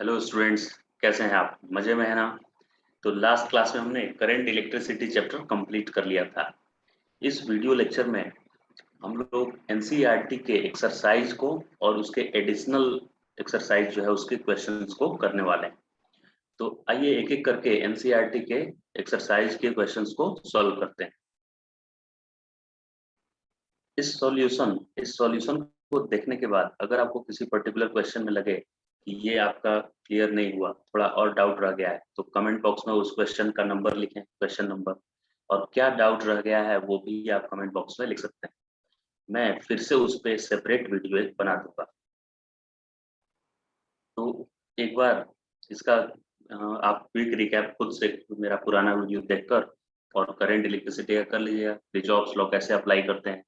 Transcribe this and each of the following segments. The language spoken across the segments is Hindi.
हेलो स्टूडेंट्स, कैसे हैं आप? मजे में है ना? तो लास्ट क्लास में हमने करंट इलेक्ट्रिसिटी चैप्टर कंप्लीट कर लिया था। इस वीडियो लेक्चर में हम लोग एनसीईआरटी के एक्सरसाइज को और उसके एडिशनल एक्सरसाइज जो है उसके क्वेश्चंस को करने वाले हैं। तो आइए एक एक करके एनसीईआरटी के एक्सरसाइज के क्वेश्चंस को सॉल्व करते हैं। इस सॉल्यूशन को देखने के बाद अगर आपको किसी पर्टिकुलर क्वेश्चन में लगे कि ये आपका क्लियर नहीं हुआ, थोड़ा और डाउट रह गया है, तो कमेंट बॉक्स में उस क्वेश्चन का नंबर लिखें, क्वेश्चन नंबर, और क्या डाउट रह गया है वो भी आप कमेंट बॉक्स में लिख सकते हैं। मैं फिर से उस पर सेपरेट वीडियो एक बना दूंगा। तो एक बार इसका आप क्विक रिकैप खुद से मेरा पुराना वीडियो देखकर और करंट इलेक्ट्रिसिटी का कर लीजिएगा। किरचॉफ्स लॉ कैसे अप्लाई करते हैं,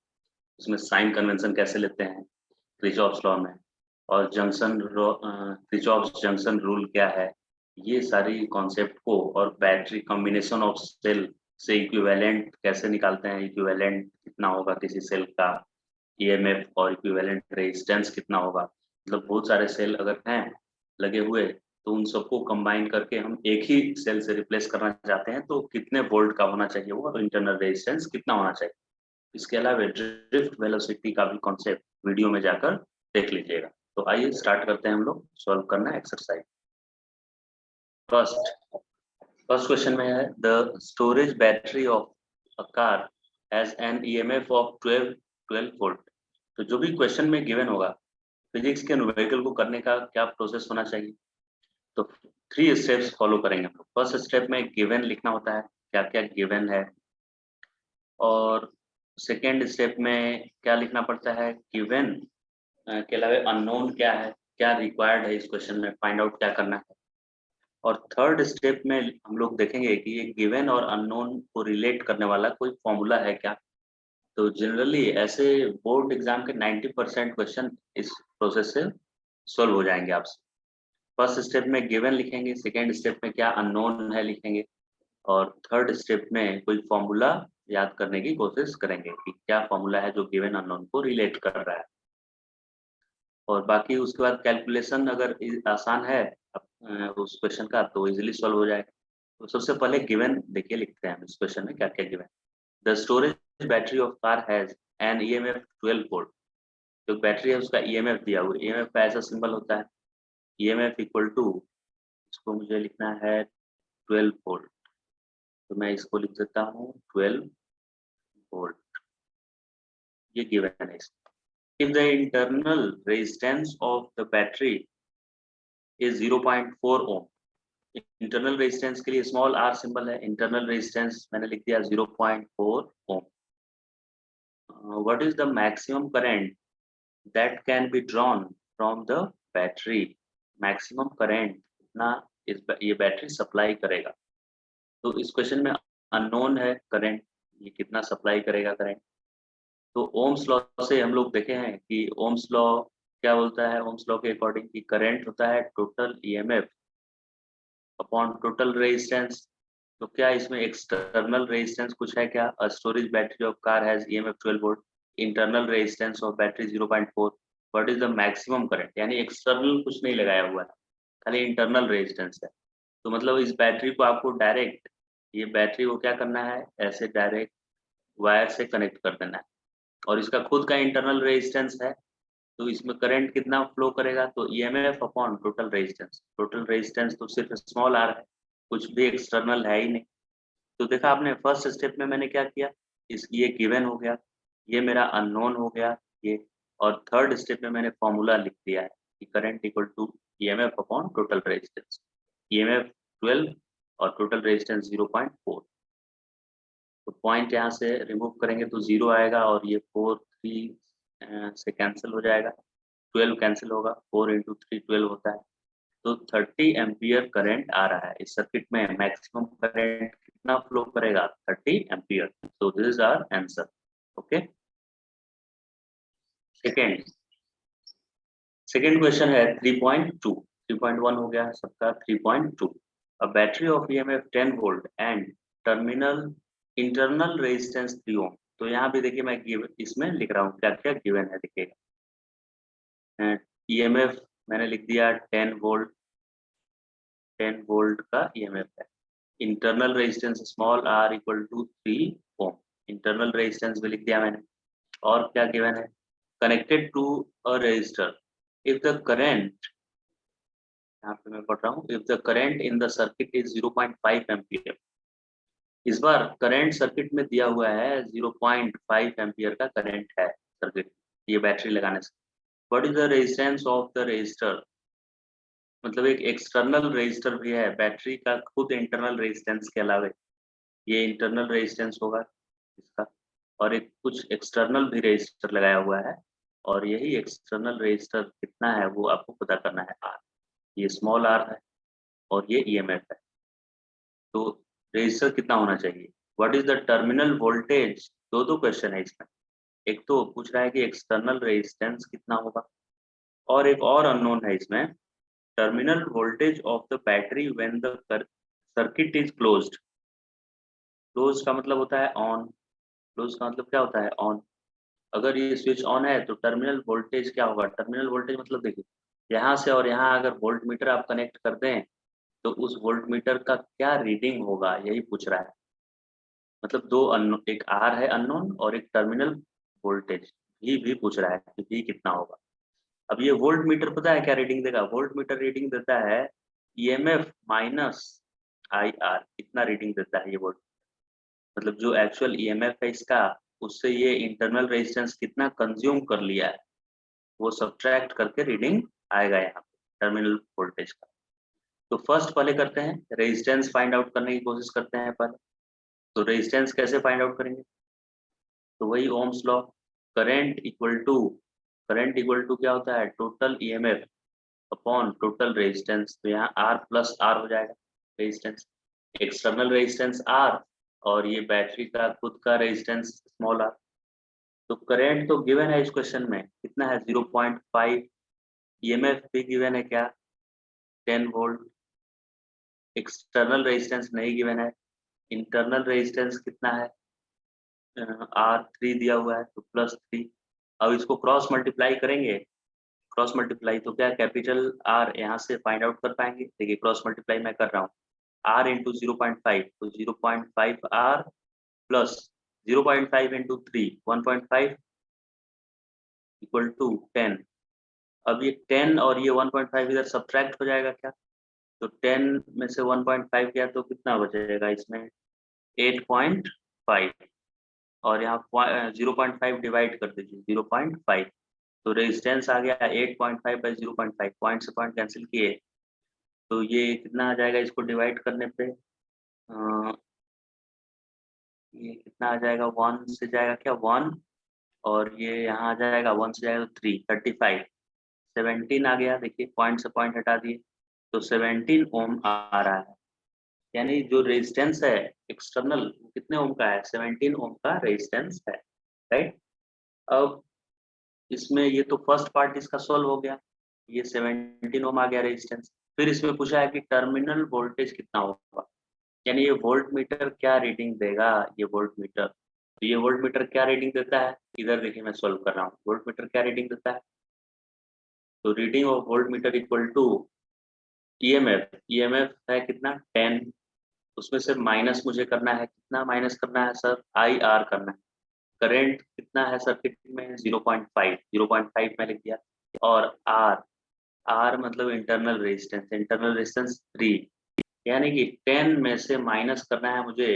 उसमें साइन कन्वेंशन कैसे लेते हैं किरचॉफ्स लॉ में, और किरचॉफ्स जंक्शन रूल क्या है, ये सारी कॉन्सेप्ट को, और बैटरी कॉम्बिनेशन ऑफ सेल से इक्विवेलेंट कैसे निकालते हैं, इक्विवेलेंट कितना होगा किसी सेल का, ईएमएफ और इक्विवेलेंट रेजिस्टेंस कितना होगा, मतलब बहुत सारे सेल अगर हैं लगे हुए तो उन सबको कंबाइन करके हम एक ही सेल से रिप्लेस करना चाहते हैं तो कितने वोल्ट का होना चाहिए वो, और इंटरनल रेजिस्टेंस कितना होना चाहिए। इसके अलावा ड्रिफ्ट वेलोसिटी का भी कॉन्सेप्ट वीडियो में जाकर देख लीजिएगा। तो आइए स्टार्ट करते हैं हम लोग सॉल्व करना एक्सरसाइज। फर्स्ट फर्स्ट क्वेश्चन में है the storage battery of a car has an EMF of 12 volt. तो जो भी क्वेश्चन में गिवन होगा, फिजिक्स के न्यूमेरिकल को करने का क्या प्रोसेस होना चाहिए, तो 3 स्टेप्स फॉलो करेंगे हम लोग। फर्स्ट स्टेप में गिवन लिखना होता है, क्या क्या गिवन है, और सेकेंड स्टेप में क्या लिखना पड़ता है, गिवन के अलावा अननोन क्या है, क्या रिक्वायर्ड है इस क्वेश्चन में, फाइंड आउट क्या करना है। और थर्ड स्टेप में हम लोग देखेंगे कि ये गिवन और अननोन को रिलेट करने वाला कोई फॉर्मूला है क्या। तो जनरली ऐसे बोर्ड एग्जाम के 90% क्वेश्चन इस प्रोसेस से सॉल्व हो जाएंगे आपसे। फर्स्ट स्टेप में गिवन लिखेंगे, सेकेंड स्टेप में क्या अननोन है लिखेंगे, और थर्ड स्टेप में कोई फॉर्मूला याद करने की कोशिश करेंगे कि क्या फॉर्मूला है जो गिवन अननोन को रिलेट कर रहा है। और बाकी उसके बाद कैलकुलेशन अगर आसान है उस क्वेश्चन का तो इजीली सॉल्व हो जाएगा। तो सबसे पहले गिवन देखिए, लिखते हैं हम इस क्वेश्चन में क्या क्या given. The storage battery of car has an EMF 12 volt. जो बैटरी है उसका ईएमएफ दिया हुआ, ईएमएफ का ऐसा सिंबल होता है, ईएमएफ इक्वल टू, इसको मुझे लिखना है 12 वोल्ट, तो मैं इसको लिख देता हूँ 12 वोल्ट, ये गिवन है। If the internal resistance of the battery is 0.4 ohm, internal resistance के लिए स्मॉल आर सिंबल है, इंटरनल रेजिस्टेंस मैंने लिख दिया 0.4 ohm. What is the maximum current that can be drawn from the battery. Maximum current कितना ये बैटरी सप्लाई करेगा। तो इस क्वेश्चन में अननोन है करंट, ये कितना सप्लाई करेगा करंट। तो ओम्स लॉ से हम लोग देखे हैं कि ओम्स लॉ क्या बोलता है, ओम्स लॉ के अकॉर्डिंग कि करंट होता है total EMF upon total resistance. तो क्या इसमें एक्सटर्नल रेजिस्टेंस कुछ है क्या, storage battery of car has EMF 12 volt, internal resistance of battery 0.4, what is the maximum current, यानी एक्सटर्नल कुछ नहीं लगाया हुआ है, खाली इंटरनल रेजिस्टेंस है। तो मतलब इस बैटरी को आपको डायरेक्ट, ये बैटरी को क्या करना है, ऐसे डायरेक्ट वायर से कनेक्ट कर देना है, और इसका खुद का इंटरनल रेजिस्टेंस है। तो इसमें करंट कितना फ्लो करेगा, तो EMF upon total resistance, total resistance तो सिर्फ स्मॉल आर है, कुछ भी एक्सटर्नल है ही नहीं। तो देखा आपने फर्स्ट स्टेप में मैंने क्या किया, इस ये गिवन हो गया, ये मेरा अननोन हो गया ये, और थर्ड स्टेप में मैंने फॉर्मूला लिख दिया है कि current equal to EMF upon total resistance, EMF 12 और टोटल रेजिस्टेंस 0.4। तो पॉइंट यहाँ से रिमूव करेंगे तो 0 आएगा, और ये 4 3 से कैंसिल हो जाएगा, 12 कैंसिल होगा, 4 इंटू 3 12 होता है। तो 30 एम्पियर करंट आ रहा है इस सर्किट में। मैक्सिमम करंट कितना फ्लो करेगा, 30 ampere. So this is our answer. Okay, second second question है 3.2। 3.1 हो गया सबका, 3.2 a battery of EMF 10 volt and terminal internal resistance 3 ohm. तो यहाँ भी देखिए मैं इसमें लिख रहा हूँ क्या क्या गिवन है, देखिएगा ईएमएफ मैंने लिख दिया 10 वोल्ट, 10 वोल्ट का ईएमएफ है। Internal resistance small r equal to 3 ohm, internal resistance भी लिख दिया मैंने। और क्या गिवन है, connected to a resistor if the current, यहाँ पे मैं पढ़ रहा हूँ, if the current in the circuit is 0.5 ampere. इस बार करंट सर्किट में दिया हुआ है 0.5 एम्पियर का करंट है सर्किट, ये बैटरी लगाने से। What is the resistance of the resistor, मतलब एक एक्सटर्नल रेजिस्टर भी है, बैटरी का खुद इंटरनल रेजिस्टेंस के अलावा ये इंटरनल रेजिस्टेंस होगा इसका, और एक कुछ एक्सटर्नल भी रेजिस्टर लगाया हुआ है, और यही एक्सटर्नल रेजिस्टर कितना है वो आपको पता करना है। आर, ये स्मॉल आर है और ये ईएमएफ है, तो रेजिस्टर कितना होना चाहिए। What is the terminal voltage, दो क्वेश्चन है इसमें, एक तो पूछ रहा है कि एक्सटर्नल रेजिस्टेंस कितना होगा, और एक और अननोन है इसमें, terminal voltage of the battery when the circuit is closed. Close का मतलब होता है ऑन, क्लोज का मतलब क्या होता है ऑन। अगर ये स्विच ऑन है तो टर्मिनल वोल्टेज क्या होगा, टर्मिनल वोल्टेज मतलब देखिए यहाँ से और यहाँ अगर वोल्ट मीटर आप कनेक्ट कर दें तो उस वोल्ट मीटर का क्या रीडिंग होगा, यही पूछ रहा है। मतलब दो अननोन, एक आर है अननोन और एक टर्मिनल वोल्टेज भी पूछ रहा है कि भी कितना होगा। अब ये वोल्ट मीटर पता है क्या रीडिंग देगा, वोल्ट मीटर रीडिंग देता है ईएमएफ माइनस आई आर, इतना रीडिंग देता है ये वोल्ट, मतलब जो एक्चुअल ईएमएफ है इसका, उससे ये इंटरनल रेजिस्टेंस कितना कंज्यूम कर लिया है वो सब्ट्रैक्ट करके रीडिंग आएगा यहाँ पे टर्मिनल वोल्टेज का। तो फर्स्ट पहले करते हैं रेजिस्टेंस फाइंड आउट करने की कोशिश करते हैं पहले। तो रेजिस्टेंस कैसे फाइंड आउट करेंगे, तो वही Ohm's law, current equal to, current equal to क्या होता है total EMF upon total resistance, तो यहाँ आर प्लस आर हो जाएगा रेजिस्टेंस, एक्सटर्नल रेजिस्टेंस आर और ये बैटरी का खुद का रेजिस्टेंस स्मॉल आर। तो करंट तो गिवन है इस क्वेश्चन में कितना है 0.5, ईएमएफ भी गिवन है क्या 10 वोल्ट, एक्सटर्नल रेजिस्टेंस नहीं गिवन है, इंटरनल रेजिस्टेंस कितना है R3 दिया हुआ है तो +3। अब इसको क्रॉस मल्टीप्लाई करेंगे, क्रॉस मल्टीप्लाई तो क्या कैपिटल आर यहाँ से फाइंड आउट कर पाएंगे, देखिए क्रॉस मल्टीप्लाई मैं कर रहा हूँ, आर इंटू 0.5 तो 0.5 R plus 0.5 into 3 1.5 equal to 10। अब ये 10 और ये 1.5 इधर सब्ट्रैक्ट हो जाएगा क्या, तो 10 में से 1.5 किया तो कितना बचेगा इसमें 8.5, और यहाँ 0.5 डिवाइड कर दीजिए 0.5, तो रेजिस्टेंस आ गया 8.5 बाई 0.5, पॉइंट से पॉइंट कैंसिल किए तो ये कितना आ जाएगा, इसको डिवाइड करने पे ये कितना आ जाएगा 1 से जाएगा क्या 1, और ये यहाँ आ जाएगा 1 से जाएगा तो 3 35 17 आ गया, देखिए पॉइंट से पॉइंट हटा दिए तो 17 ओम आ रहा है, यानी जो रेजिस्टेंस है एक्सटर्नल कितने ओम का है 17 ओम का रेजिस्टेंस है, राइट। अब इसमें ये तो फर्स्ट पार्ट इसका सॉल्व हो गया, ये 17 ओम आ गया रेजिस्टेंस। फिर इसमें पूछा है कि टर्मिनल वोल्टेज कितना होगा, यानी ये वोल्ट मीटर क्या रीडिंग देगा, ये वोल्ट मीटर, तो ये वोल्ट मीटर क्या रीडिंग देता है, इधर देखिए मैं सॉल्व कर रहा हूँ, वोल्ट मीटर क्या रीडिंग देता है, तो reading of volt meter equal to EMF, EMF है कितना 10, उसमें से माइनस मुझे करना है, कितना माइनस करना है सर आई आर करना है, करंट कितना है सर्किट में 0.5, 0.5 में लिख दिया, और आर, आर मतलब इंटरनल रेजिस्टेंस, इंटरनल रेजिस्टेंस 3, यानी कि 10 में से माइनस करना है मुझे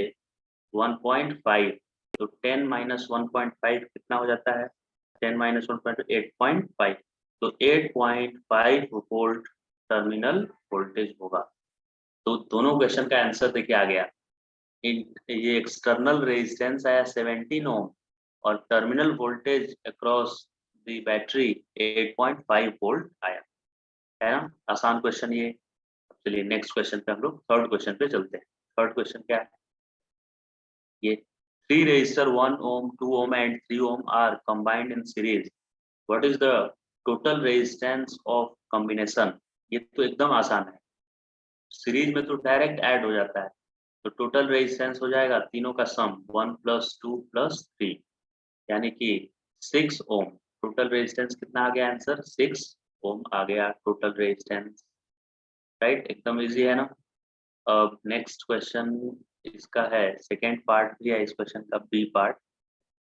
1.5, तो 10 माइनस 1.5 कितना हो जाता है 10 माइनस 8.5, तो 8.5 वोल्ट टर्मिनल वोल्टेज होगा। तो दोनों क्वेश्चन का आंसर देखिए आ गया, ये एक्सटर्नल रेजिस्टेंस आया 17 ओम और terminal voltage across the battery 8.5 volt आया, है ना, आसान क्वेश्चन ये। चलिए नेक्स्ट क्वेश्चन पे हम लोग थर्ड क्वेश्चन पे चलते हैं। थर्ड क्वेश्चन क्या है, ये 3 resistor 1 ohm 2 ohm and 3 ohm are combined in series, what is the total resistance of combination। ये तो एकदम आसान है, सीरीज में तो डायरेक्ट ऐड हो जाता है, तो टोटल रेजिस्टेंस हो जाएगा तीनों का सम 1 + 2 + 3, यानी कि 6 ओम। टोटल रेजिस्टेंस कितना आ गया आंसर 6 ओम आ गया टोटल रेजिस्टेंस। राइट, एकदम इजी है ना। अब नेक्स्ट क्वेश्चन इसका है, सेकेंड पार्ट भी है इस क्वेश्चन का, बी पार्ट।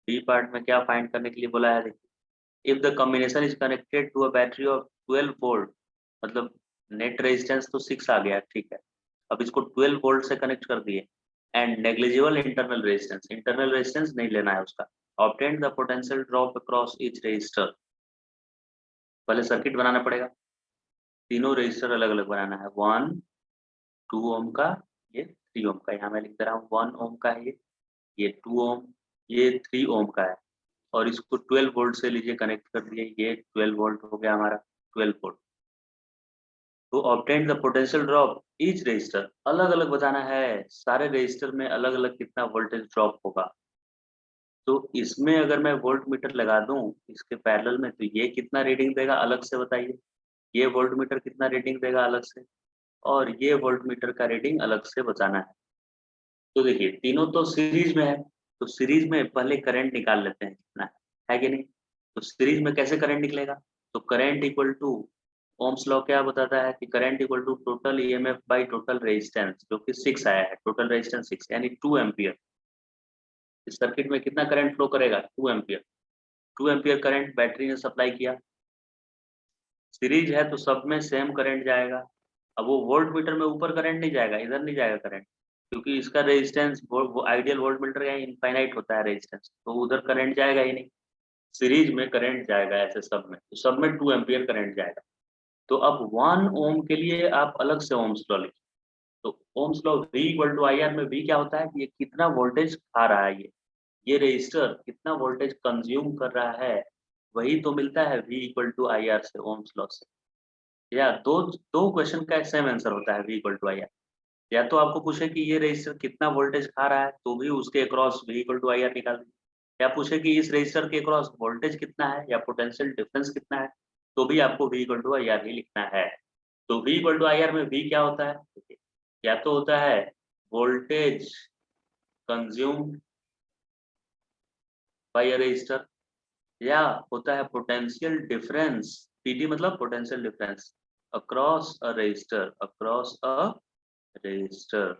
बी पार्ट में क्या फाइंड करने के लिए बोला है, देखिए, if the combination is connected to a battery of 12 volt, मतलब नेट रेजिस्टेंस तो 6 आ गया, ठीक है। अब इसको 12 वोल्ट से कनेक्ट कर दिए, एंड नेग्लिजिबल इंटरनल रेजिस्टेंस नहीं लेना है उसका। Obtain the potential drop across each resistor. पहले सर्किट बनाना पड़ेगा, तीनों रजिस्टर अलग अलग बनाना है। 1 2 ओम का, ये 3 ओम का, यहाँ मैं लिख दे रहा हूँ 1 ओम का है ये 2 ओम, ये 3 ओम का है। और इसको 12 वोल्ट से लीजिए कनेक्ट कर दिए, ये 12 वोल्ट हो गया हमारा, 12 वोल्ट। तो obtain the potential drop each resistor, अलग अलग बताना है, सारे रजिस्टर में अलग अलग कितना वोल्टेज ड्रॉप होगा। तो इसमें अगर मैं वोल्ट मीटर लगा दूं इसके पैरेलल में, तो ये कितना रीडिंग देगा अलग से बताइए, ये वोल्ट मीटर कितना रीडिंग देगा अलग से, और ये वोल्ट मीटर का रीडिंग अलग से बताना है। तो देखिए तीनों तो सीरीज में है, तो सीरीज में पहले करंट निकाल लेते हैं कितना है कि नहीं। तो सीरीज में कैसे करंट निकलेगा, तो current equal to, Ohm's law क्या बताता है कि current equal to total EMF by total resistance, जो कि 6 आया है, टोटल रेजिस्टेंस 6 यानी 2 एम्पियर। इस सर्किट में कितना करंट फ्लो करेगा, 2 एम्पियर। 2 एम्पियर करंट बैटरी ने सप्लाई किया, सीरीज है तो सब में सेम करंट जाएगा। अब वो वोल्ट मीटर में ऊपर करंट नहीं जाएगा, इधर नहीं जाएगा करंट, क्योंकि इसका रेजिस्टेंस वो आइडियल वोल्ट मीटर का इनफाइनाइट होता है रेजिस्टेंस, तो उधर करंट जाएगा ही नहीं। सीरीज में करंट जाएगा ऐसे सब में, तो सब में 2 एम्पियर करंट जाएगा। तो अब 1 ओम के लिए आप अलग से ओम्स लॉ लिखिए। तो Ohm's law V equal to I R में V क्या होता है कि ये कितना वोल्टेज खा रहा है, ये रजिस्टर कितना वोल्टेज कंज्यूम कर रहा है, वही तो मिलता है V equal to I R से, ओम्स लॉ से। या दो दो क्वेश्चन का सेम आंसर होता है V equal to I R. या तो आपको पूछे कि ये रजिस्टर कितना वोल्टेज खा रहा है, तो भी उसके across V equal to I R निकाल दीजिए। या पूछे कि इस रजिस्टर के अक्रॉस वोल्टेज कितना है या पोटेंशियल डिफरेंस कितना है, तो भी आपको V equal to I R ही लिखना है। तो V equal to I R में V क्या होता है, या तो होता है voltage consume by a resistor, या होता है पोटेंशियल डिफरेंस, पीडी मतलब potential difference, across a resistor, across a resistor.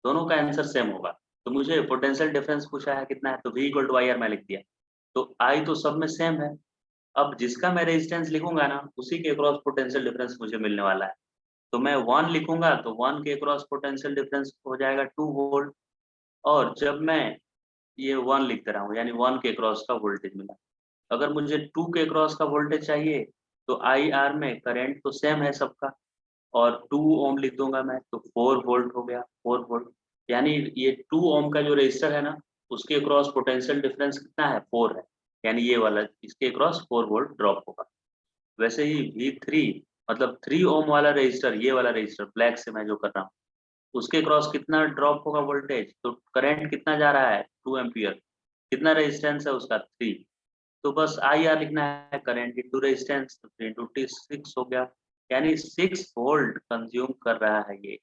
दोनों का आंसर सेम होगा। तो मुझे पोटेंशियल डिफरेंस पूछा है कितना है, तो V equal to I R मैं लिख दिया। तो I तो सब में सेम है, अब जिसका मैं रेजिस्टेंस लिखूंगा ना उसी के अक्रॉस पोटेंशियल डिफरेंस मुझे मिलने वाला है। तो मैं 1 लिखूंगा तो 1 के अक्रॉस पोटेंशियल डिफरेंस हो जाएगा 2 वोल्ट, और जब मैं ये 1 लिख दे रहा हूँ यानी 1 के अक्रॉस का वोल्टेज मिला। अगर मुझे 2 के अक्रॉस का वोल्टेज चाहिए, तो आई आर में करंट तो सेम है सबका, और 2 ओम लिख दूंगा मैं, तो 4 वोल्ट हो गया, 4 वोल्ट। यानी ये 2 ओम का जो रेजिस्टर है ना, उसके क्रॉस पोटेंशियल डिफरेंस कितना है, 4 है, यानी ये वाला इसके क्रॉस 4 वोल्ट ड्रॉप होगा। वैसे ही V3 मतलब 3 ओम वाला रेजिस्टर, ये वाला रेजिस्टर ब्लैक से मैं जो कर रहा हूँ, उसके क्रॉस कितना ड्रॉप होगा वोल्टेज, तो करंट कितना जा रहा है 2 एम्पियर, कितना रेजिस्टेंस है उसका 3, तो बस आई आर लिखना है, करंट इंटू रेजिस्टेंस, तो 3 इंटू 6 हो गया, यानी 6 वोल्ट कंज्यूम कर रहा है ये।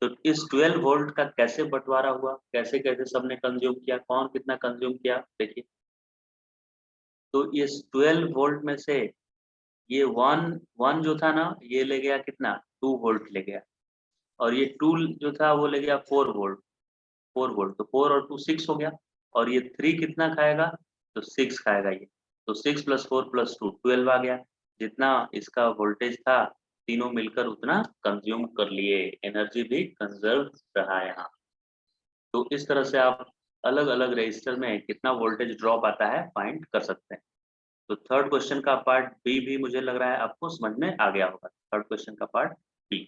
तो इस 12 वोल्ट का कैसे बंटवारा हुआ, कैसे कैसे सबने कंज्यूम किया, कौन कितना कंज्यूम किया, देखिए। तो इस 12 वोल्ट में से ये वन वन जो था ना, ये ले गया कितना, 2 वोल्ट ले गया, और ये 2 जो था वो ले गया 4 वोल्ट, 4 वोल्ट, तो 4 और 2 6 हो गया, और ये 3 कितना खाएगा, तो 6 खाएगा ये, तो 6 प्लस 4 प्लस 2 12 आ गया। जितना इसका वोल्टेज था तीनों मिलकर उतना कंज्यूम कर लिए, एनर्जी भी कंजर्व रहा है यहाँ। तो इस तरह से आप अलग अलग रजिस्टर में कितना वोल्टेज ड्रॉप आता है फाइंड कर सकते हैं। तो थर्ड क्वेश्चन का पार्ट बी भी मुझे लग रहा है आपको समझ में आ गया होगा, थर्ड क्वेश्चन का पार्ट बी।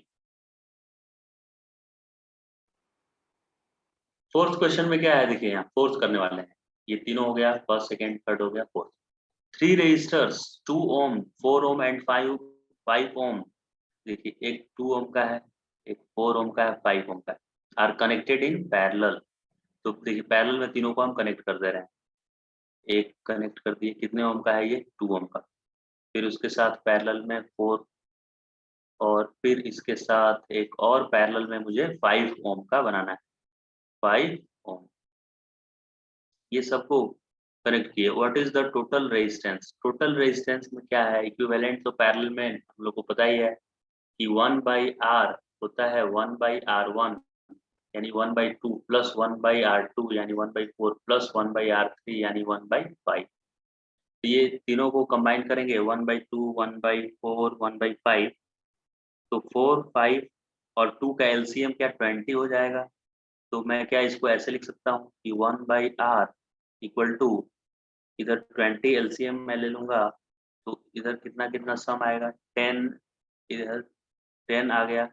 फोर्थ क्वेश्चन में क्या है, देखिए यहाँ फोर्थ करने वाले हैं, ये तीनों हो गया, फर्स्ट सेकेंड थर्ड हो गया, fourth. 3 resistors 2 ohm 4 ohm and 5 ohm, देखिए एक 2 ओम का है, एक 4 ओम का है, 5 ओम का है, आर कनेक्टेड इन पैरेलल। तो देखिए पैरेलल में तीनों को हम कनेक्ट कर दे रहे हैं, एक कनेक्ट कर दिए, कितने ओम का है ये, 2 ओम का, फिर उसके साथ पैरेलल में 4, और फिर इसके साथ एक और पैरेलल में मुझे 5 ओम का बनाना है, 5 ओम, ये सबको कनेक्ट किए। What is the total resistance, total resistance में क्या है, इक्विवेलेंट तो पैरेलल में हम लोग को पता ही है कि 1/r होता है 1/r1 यानी 1/2 प्लस 1/r2 यानी 1/4 प्लस 1/r3 यानी 1/5। ये तीनों को कंबाइन करेंगे 1/2 1/4 1/5, तो 4 5 और 2 का एलसीएम क्या 20 हो जाएगा। तो मैं क्या इसको ऐसे लिख सकता हूँ कि 1/r इक्वल टू, इधर 20 एलसीएम मैं ले लूंगा तो इधर कितना कितना सम आएगा 10, इधर 10 आ गया,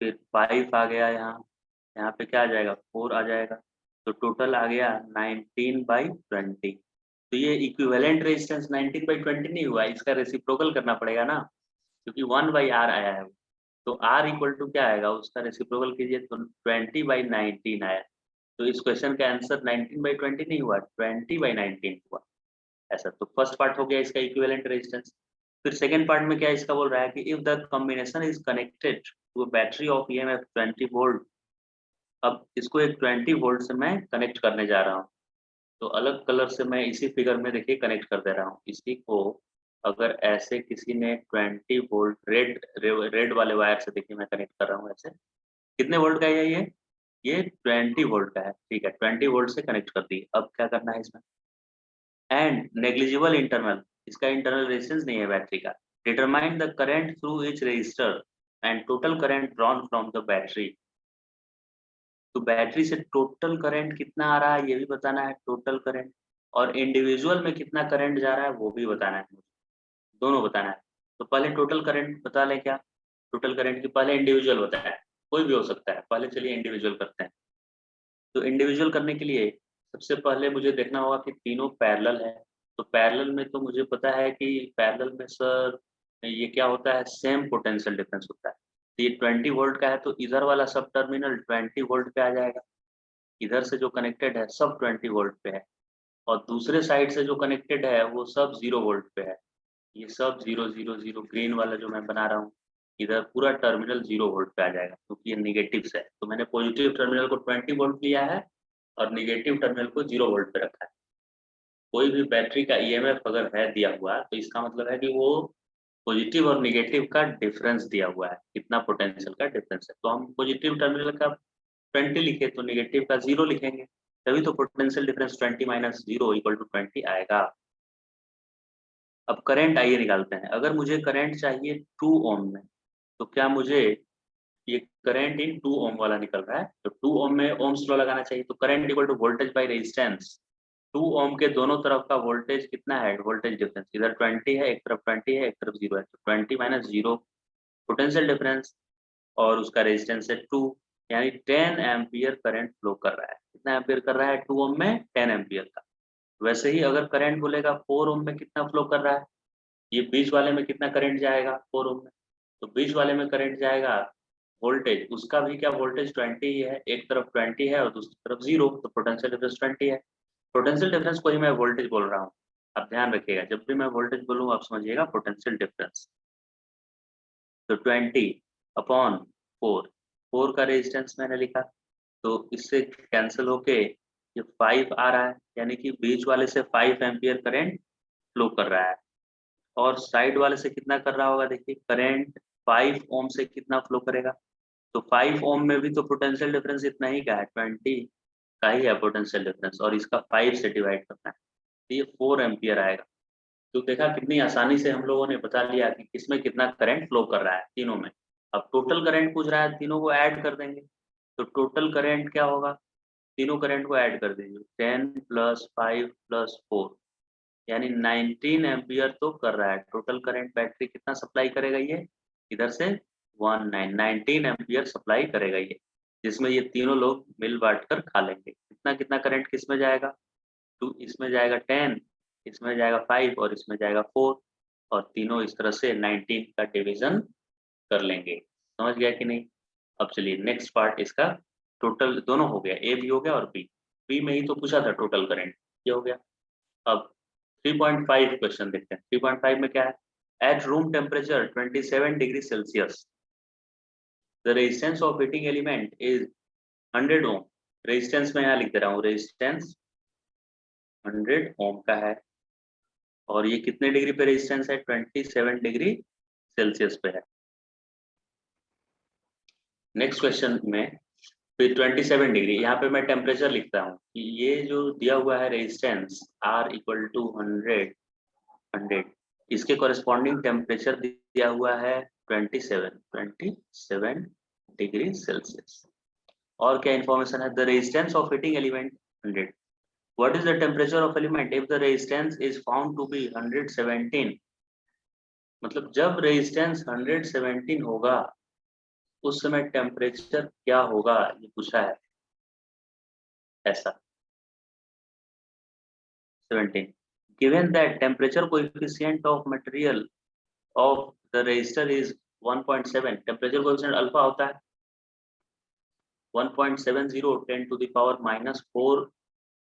फिर 5 आ गया, यहाँ पे क्या आ जाएगा 4 आ जाएगा, तो टोटल आ गया 19/20। तो ये इक्विवेलेंट रेजिस्टेंस 19/20 नहीं हुआ, इसका रेसिप्रोकल करना पड़ेगा ना, क्योंकि 1/r आया है। तो r इक्वल टू क्या आएगा, उसका रेसिप्रोकल कीजिए तो 20/19 आया। तो इस क्वेश्चन का आंसर 19/20 नहीं हुआ, 20/19 हुआ। ऐसा तो फर्स्ट पार्ट हो गया इसका इक्विवेलेंट रेजिस्टेंस। फिर सेकंड पार्ट में क्या इसका बोल रहा है कि if the combination is connected to a battery of EMF 20 volt. अब इसको एक 20 वोल्ट से मैं कनेक्ट करने जा रहा हूँ, तो अलग कलर से मैं इसी फिगर में देखिए कनेक्ट कर दे रहा हूँ। इसी को अगर ऐसे किसी ने 20 वोल्ट रेड वाले वायर से देखिए मैं कनेक्ट कर रहा हूँ ऐसे, कितने वोल्ट का है ये 20 वोल्ट का है, ठीक है 20 वोल्ट से कनेक्ट कर दी। अब क्या करना है इसमें, एंड नेग्लिजिबल इंटरनल, इसका इंटरनल रेजिस्टेंस नहीं है बैटरी का। Determine the current through each resistor and total current drawn from the battery. तो बैटरी से टोटल करंट कितना आ रहा है ये भी बताना है, टोटल करंट, और इंडिविजुअल में कितना करंट जा रहा है वो भी बताना है मुझे, दोनों बताना है। तो पहले टोटल करंट बता लें क्या, टोटल करंट की पहले इंडिविजुअल बताया है, कोई भी हो सकता है, पहले चलिए इंडिविजुअल करते हैं। तो इंडिविजुअल करने के लिए सबसे पहले मुझे देखना होगा कि तीनों पैरेलल है। तो पैरेलल में तो मुझे पता है कि पैरेलल में सर ये क्या होता है, सेम पोटेंशियल डिफरेंस होता है। तो ये 20 वोल्ट का है तो इधर वाला सब टर्मिनल 20 वोल्ट पे आ जाएगा, इधर से जो कनेक्टेड है सब 20 वोल्ट पे है, और दूसरे साइड से जो कनेक्टेड है वो सब 0 वोल्ट पे है। ये सब 0 0 0 ग्रीन वाला जो मैं बना रहा हूँ, इधर पूरा टर्मिनल 0 वोल्ट पे आ जाएगा क्योंकि ये निगेटिव है। तो मैंने पॉजिटिव टर्मिनल को 20 वोल्ट लिया है और निगेटिव टर्मिनल को 0 वोल्ट पे रखा है। कोई भी बैटरी का ईएमएफ अगर है दिया हुआ तो इसका मतलब है कि वो पॉजिटिव और निगेटिव का डिफरेंस दिया हुआ है, कितना पोटेंशियल का डिफरेंस है। तो हम पॉजिटिव टर्मिनल का 20 लिखे तो निगेटिव का 0 लिखेंगे, तभी तो potential difference 20 minus 0 equal to 20 आएगा। अब करंट आइए निकालते हैं। अगर मुझे करंट चाहिए 2 ओम में, तो क्या मुझे ये करंट इन 2 ओम वाला निकल रहा है, तो 2 ओम में ओम्स लॉ लगाना चाहिए। तो current equal to voltage by resistance, 2 ohm के दोनों तरफ का वोल्टेज कितना है, वोल्टेज डिफरेंस, इधर 20 है एक तरफ 20 है एक तरफ 0 है, तो 20 माइनस 0 पोटेंशियल डिफरेंस, और उसका रेजिस्टेंस है 2, यानी 10 एम्पियर करंट फ्लो कर रहा है। कितना एम्पियर कर रहा है 2 ओम में, 10 एम्पियर का। वैसे ही अगर करंट बोलेगा 4 ओम में कितना फ्लो कर रहा है, ये बीच वाले में कितना करंट जाएगा 4 ओम में, तो बीच वाले में करंट जाएगा वोल्टेज, उसका भी क्या वोल्टेज 20 ही है, एक तरफ 20 है और दूसरी तरफ 0, तो पोटेंशियल डिफरेंस 20 है। पोटेंशियल डिफरेंस को ही मैं वोल्टेज बोल रहा हूँ। आप ध्यान रखिएगा जब भी मैं वोल्टेज बोलूँ आप समझिएगा पोटेंशियल डिफरेंस। तो 20 अपॉन 4, 4 का रेजिस्टेंस मैंने लिखा, तो इससे कैंसिल होके ये 5 आ रहा है, यानी कि बीच वाले से 5 एम्पियर करंट फ्लो कर रहा है, और साइड वाले से कितना कर रहा होगा, देखिए करंट 5 ओम से कितना फ्लो करेगा, तो 5 ओम में भी तो पोटेंशियल डिफरेंस इतना ही का है, 20 का ही है पोटेंशियल डिफरेंस, और इसका 5 से डिवाइड करना है, तो ये 4 एम्पियर आएगा। तो देखा कितनी आसानी से हम लोगों ने बता लिया कि किसमें कितना करंट फ्लो कर रहा है तीनों में। अब टोटल करंट पूछ रहा है, तीनों को ऐड कर देंगे, तो टोटल करंट क्या होगा, तीनों करंट को ऐड कर देंगे, 10 प्लस 5 प्लस 4 यानी 19 एम्पियर तो कर रहा है। टोटल करंट बैटरी कितना सप्लाई करेगा ये, इधर से 19 एम्पियर सप्लाई करेगा ये, जिसमें ये तीनों लोग मिल बांट कर खा लेंगे। कितना कितना करंट किस में जाएगा, तो इसमें जाएगा 10, इसमें जाएगा 5 और इसमें जाएगा 4, और तीनों इस तरह से 19 का डिवीजन कर लेंगे। समझ गया कि नहीं। अब चलिए नेक्स्ट पार्ट इसका, टोटल दोनों हो गया, ए भी हो गया और बी, बी में ही तो पूछा था टोटल करंट, ये हो गया। अब 3.5 क्वेश्चन देखते हैं। 3.5 में क्या है, at room temperature 27 degree Celsius the resistance of heating element is 100 ohm. Resistance में यहाँ लिख दे रहा हूँ, रेजिस्टेंस 100 ओम का है, और ये कितने डिग्री पे रेजिस्टेंस है, 27 डिग्री सेल्सियस पे है। नेक्स्ट क्वेश्चन में फिर 27 डिग्री, यहाँ पे मैं टेम्परेचर लिखता हूँ कि ये जो दिया हुआ है रेजिस्टेंस R इक्वल टू 100, इसके कॉरेस्पॉन्डिंग टेम्परेचर दिया हुआ है 27 डिग्री सेल्सियस। और क्या इन्फॉर्मेशन है? The resistance of heating element 100। What is the temperature of element if the resistance is found to be 117? मतलब जब रेजिस्टेंस 117 होगा उस समय टेम्परेचर क्या होगा, ये पूछा है ऐसा। 17 given that temperature coefficient of material of the resistor is 1.7, temperature coefficient alpha होता है 1.70 10 टू द पावर -4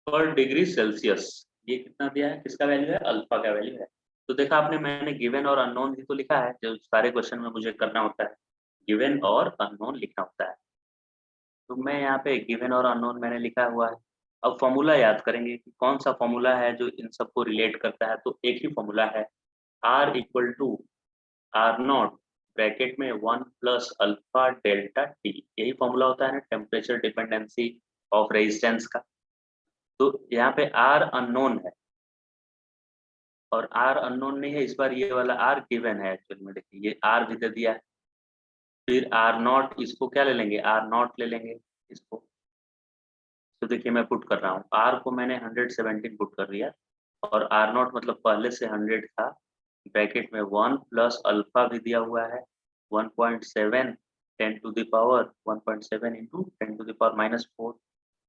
पर डिग्री सेल्सियस। ये कितना दिया है, किसका वैल्यू है? अल्फा का वैल्यू है। तो देखा आपने, मैंने गिवन और अननोन ही तो लिखा है, जो सारे क्वेश्चन में मुझे करना होता है गिवन और अननोन लिखना होता है। तो मैं यहाँ पे गिवन और अननोन मैंने लिखा हुआ है। अब फॉर्मूला याद करेंगे कि कौन सा फॉर्मूला है जो इन सबको रिलेट करता है। तो एक ही फॉर्मूला है, R equal to R naught bracket में 1 प्लस अल्फा डेल्टा टी। यही फॉर्मूला होता है ना टेम्परेचर डिपेंडेंसी ऑफ रेजिस्टेंस का। तो यहाँ पे R अननोन है और R अननोन नहीं है, इस बार ये वाला R गिवन है एक्चुअली में। देखिए ये R भी दे दिया है, फिर R नॉट, इसको क्या ले लेंगे? R नॉट ले लेंगे इसको। तो देखिए मैं पुट कर रहा हूँ, R को मैंने 117 पुट कर दिया और R नॉट मतलब पहले से 100 था, ब्रैकेट में 1 प्लस अल्फा भी दिया हुआ है 1.7 10 to the power 1.7 into 10 to the power -4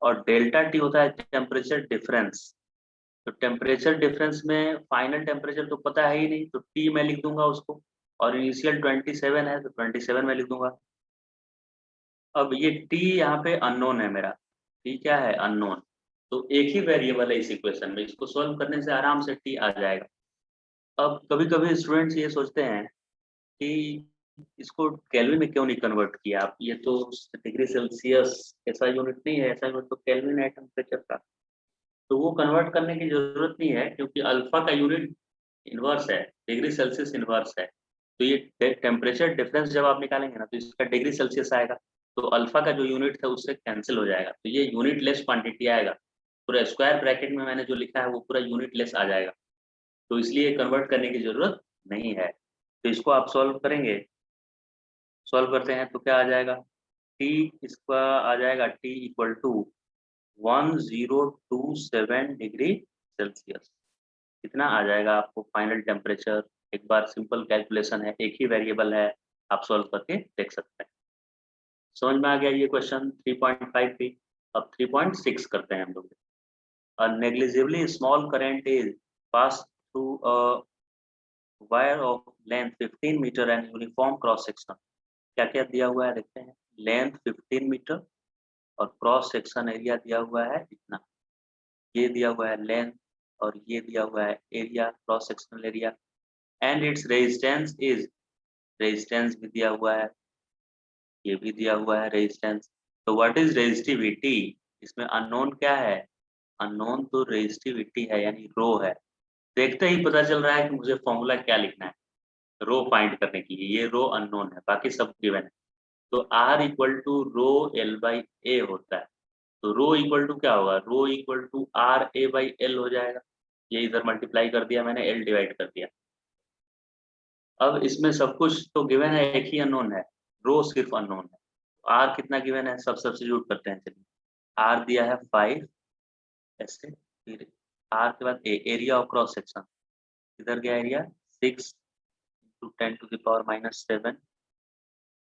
और डेल्टा टी होता है टेम्परेचर डिफरेंस। तो टेम्परेचर डिफरेंस में फाइनल टेम्परेचर तो पता है ही नहीं, तो टी मैं लिख दूंगा उसको, और इनिशियल 27 है तो 27 में लिख दूंगा। अब ये टी यहाँ पे अननोन है मेरा, टी क्या है? अननोन। तो एक ही वेरिएबल है इस इक्वेशन में, इसको सॉल्व करने से आराम से टी आ जाएगा। अब कभी कभी स्टूडेंट्स ये सोचते हैं कि इसको केल्विन में क्यों नहीं कन्वर्ट किया आप, ये तो डिग्री सेल्सियस ऐसा यूनिट नहीं है, ऐसा यूनिट तो केल्विन है टेम्परेचर का। तो वो कन्वर्ट करने की जरूरत नहीं है क्योंकि अल्फा का यूनिट इनवर्स है, डिग्री सेल्सियस इनवर्स है। तो ये टेम्परेचर डिफरेंस जब आप निकालेंगे ना तो इसका डिग्री सेल्सियस आएगा, तो अल्फा का जो यूनिट था उससे कैंसिल हो जाएगा, तो ये यूनिट लेस क्वांटिटी आएगा। पूरा स्क्वायर ब्रैकेट में मैंने जो लिखा है वो पूरा यूनिट लेस आ जाएगा, तो इसलिए कन्वर्ट करने की जरूरत नहीं है। तो इसको आप सॉल्व करेंगे, सॉल्व करते हैं तो क्या आ जाएगा? टी इसका आ जाएगा T equal to 1027 degree Celsius. कितना आ जाएगा आपको फाइनल टेम्परेचर? एक बार सिंपल कैलकुलेशन है, एक ही वेरिएबल है, आप सॉल्व करके देख सकते हैं। समझ में आ गया ये क्वेश्चन 3.5 भी। अब 3.6 करते हैं हम लोग। A negligibly small current is passed through a wire of length 15 metre and uniform cross section। क्या क्या दिया हुआ है देखते हैं। लेंथ 15 मीटर और क्रॉस सेक्शन एरिया दिया हुआ है इतना। ये दिया हुआ है लेंथ और ये दिया हुआ है area, cross sectional area. And its resistance is, resistance भी दिया हुआ है, ये भी दिया हुआ है रेजिस्टेंस। तो व्हाट इज रेजिस्टिविटी? इसमें अननोन क्या है? अननोन तो रेजिस्टिविटी है यानी रो है। देखते ही पता चल रहा है कि मुझे फॉर्मूला क्या लिखना है रो फाइंड करने के लिए। ये रो अननोन है, बाकी सब गिवन है। तो R equal to rho L by A होता है। तो रो इक्वल टू क्या होगा? Rho equal to R A by L हो जाएगा। ये इधर मल्टीप्लाई कर दिया मैंने, L डिवाइड कर दिया। अब इसमें सब कुछ तो गिवन है, एक ही अननोन है, रो सिर्फ अननोन है। R कितना गिवन है, सब सब्स्टिट्यूट करते हैं। चलिए R दिया है 5 ऐसे, फिर R के बाद एरिया ऑफ क्रॉस सेक्शन, इधर गया area 6 to 10 to the power -7,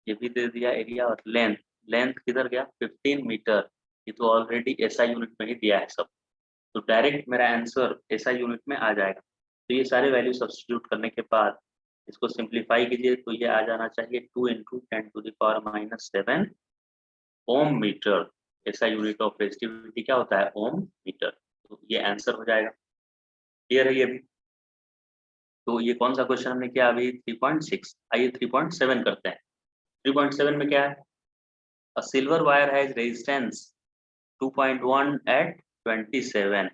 ये भी दे दिया एरिया। और लेंथ, लेंथ किधर गया? 15 मीटर, ये तो ऑलरेडी एसआई यूनिट में ही दिया है सब, तो डायरेक्ट मेरा आंसर एसआई यूनिट में आ जाएगा। तो ये सारे वैल्यू सब्स्टिट्यूट करने के बाद इसको सिंप्लीफाई कीजिए तो ये आ जाना चाहिए 2 into 10 to the power -7 ohm metre. SI unit of resistivity क्या होता है? Ohm metre. तो ये आंसर हो जाएगा। क्लियर है ये भी? तो ये कौन सा क्वेश्चन हमने किया अभी? 3.6। आइए 3.7 करते हैं। 3.7 में क्या है? A silver wire has resistance 2.1 at 27।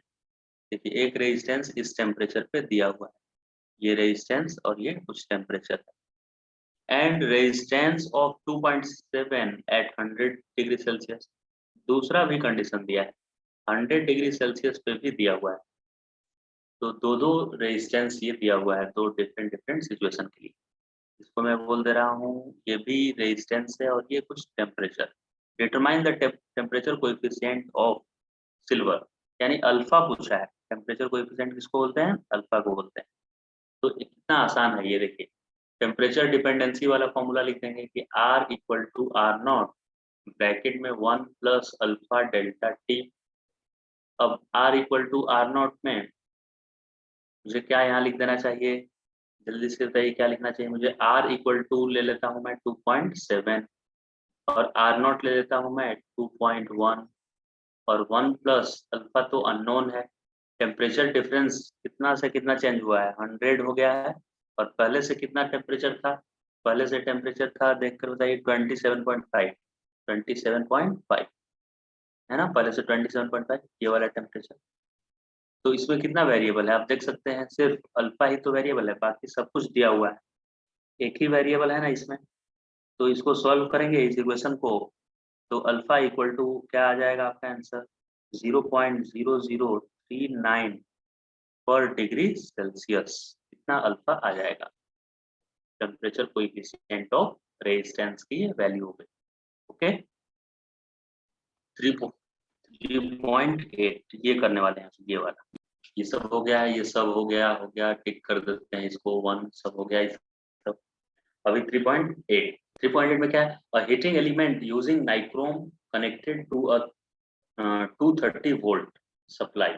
देखिए एक रेजिस्टेंस इस टेम्परेचर पे दिया हुआ है, ये रेजिस्टेंस और ये कुछ टेम्परेचर है। And resistance of 2.7 at 100 degree Celsius. दूसरा भी कंडीशन दिया है, 100 डिग्री सेल्सियस पे भी दिया हुआ है। तो दो दो रेजिस्टेंस ये दिया हुआ है, दो डिफरेंट सिचुएशन के लिए। इसको मैं बोल दे रहा हूँ, ये भी रेजिस्टेंस है और ये कुछ temperature. Determine the temperature coefficient of silver, यानी अल्फा पूछा है। टेम्परेचर कोएफिशिएंट किसको बोलते हैं? अल्फा को बोलते हैं। तो कितना आसान है ये, देखिए टेम्परेचर डिपेंडेंसी वाला फॉर्मूला लिख देंगे कि R equal to R naught bracket में 1 प्लस अल्फा डेल्टा टी। अब R equal to R naught में मुझे क्या यहाँ लिख देना चाहिए, जल्दी से बताइए क्या लिखना चाहिए मुझे। R इक्वल टू ले लेता हूँ मैं 2.7 और R नॉट ले लेता हूँ मैं 2.1 और 1 प्लस अल्फा तो अननोन है। टेम्परेचर डिफरेंस कितना से कितना चेंज हुआ है, 100 हो गया है। और पहले से कितना टेम्परेचर था, पहले से टेम्परेचर था देखकर बताइए 27.5, 27.5 है ना, पहले से 27.5 ये वाला टेम्परेचर। तो इसमें कितना वेरिएबल है आप देख सकते हैं, सिर्फ अल्फा ही तो वेरिएबल है, बाकी सब कुछ दिया हुआ है। एक ही वेरिएबल है ना इसमें। तो इसको सॉल्व करेंगे इस इक्वेशन को, तो अल्फा इक्वल टू क्या आ जाएगा आपका आंसर, 0.0039 पर डिग्री सेल्सियस। इतना अल्फा आ जाएगा। टेम्परेचर कोएफिशिएंट ऑफ रेजिस्टेंस की वैल्यू होगी। ओके 3.8 ये करने वाले हैं, ये वाला। ये सब हो गया, ये सब हो गया, टिक कर देते हैं इसको, 1 सब हो गया, सब। अभी 3.8 में क्या है, a heating element using nichrome connected to a 230 volt supply.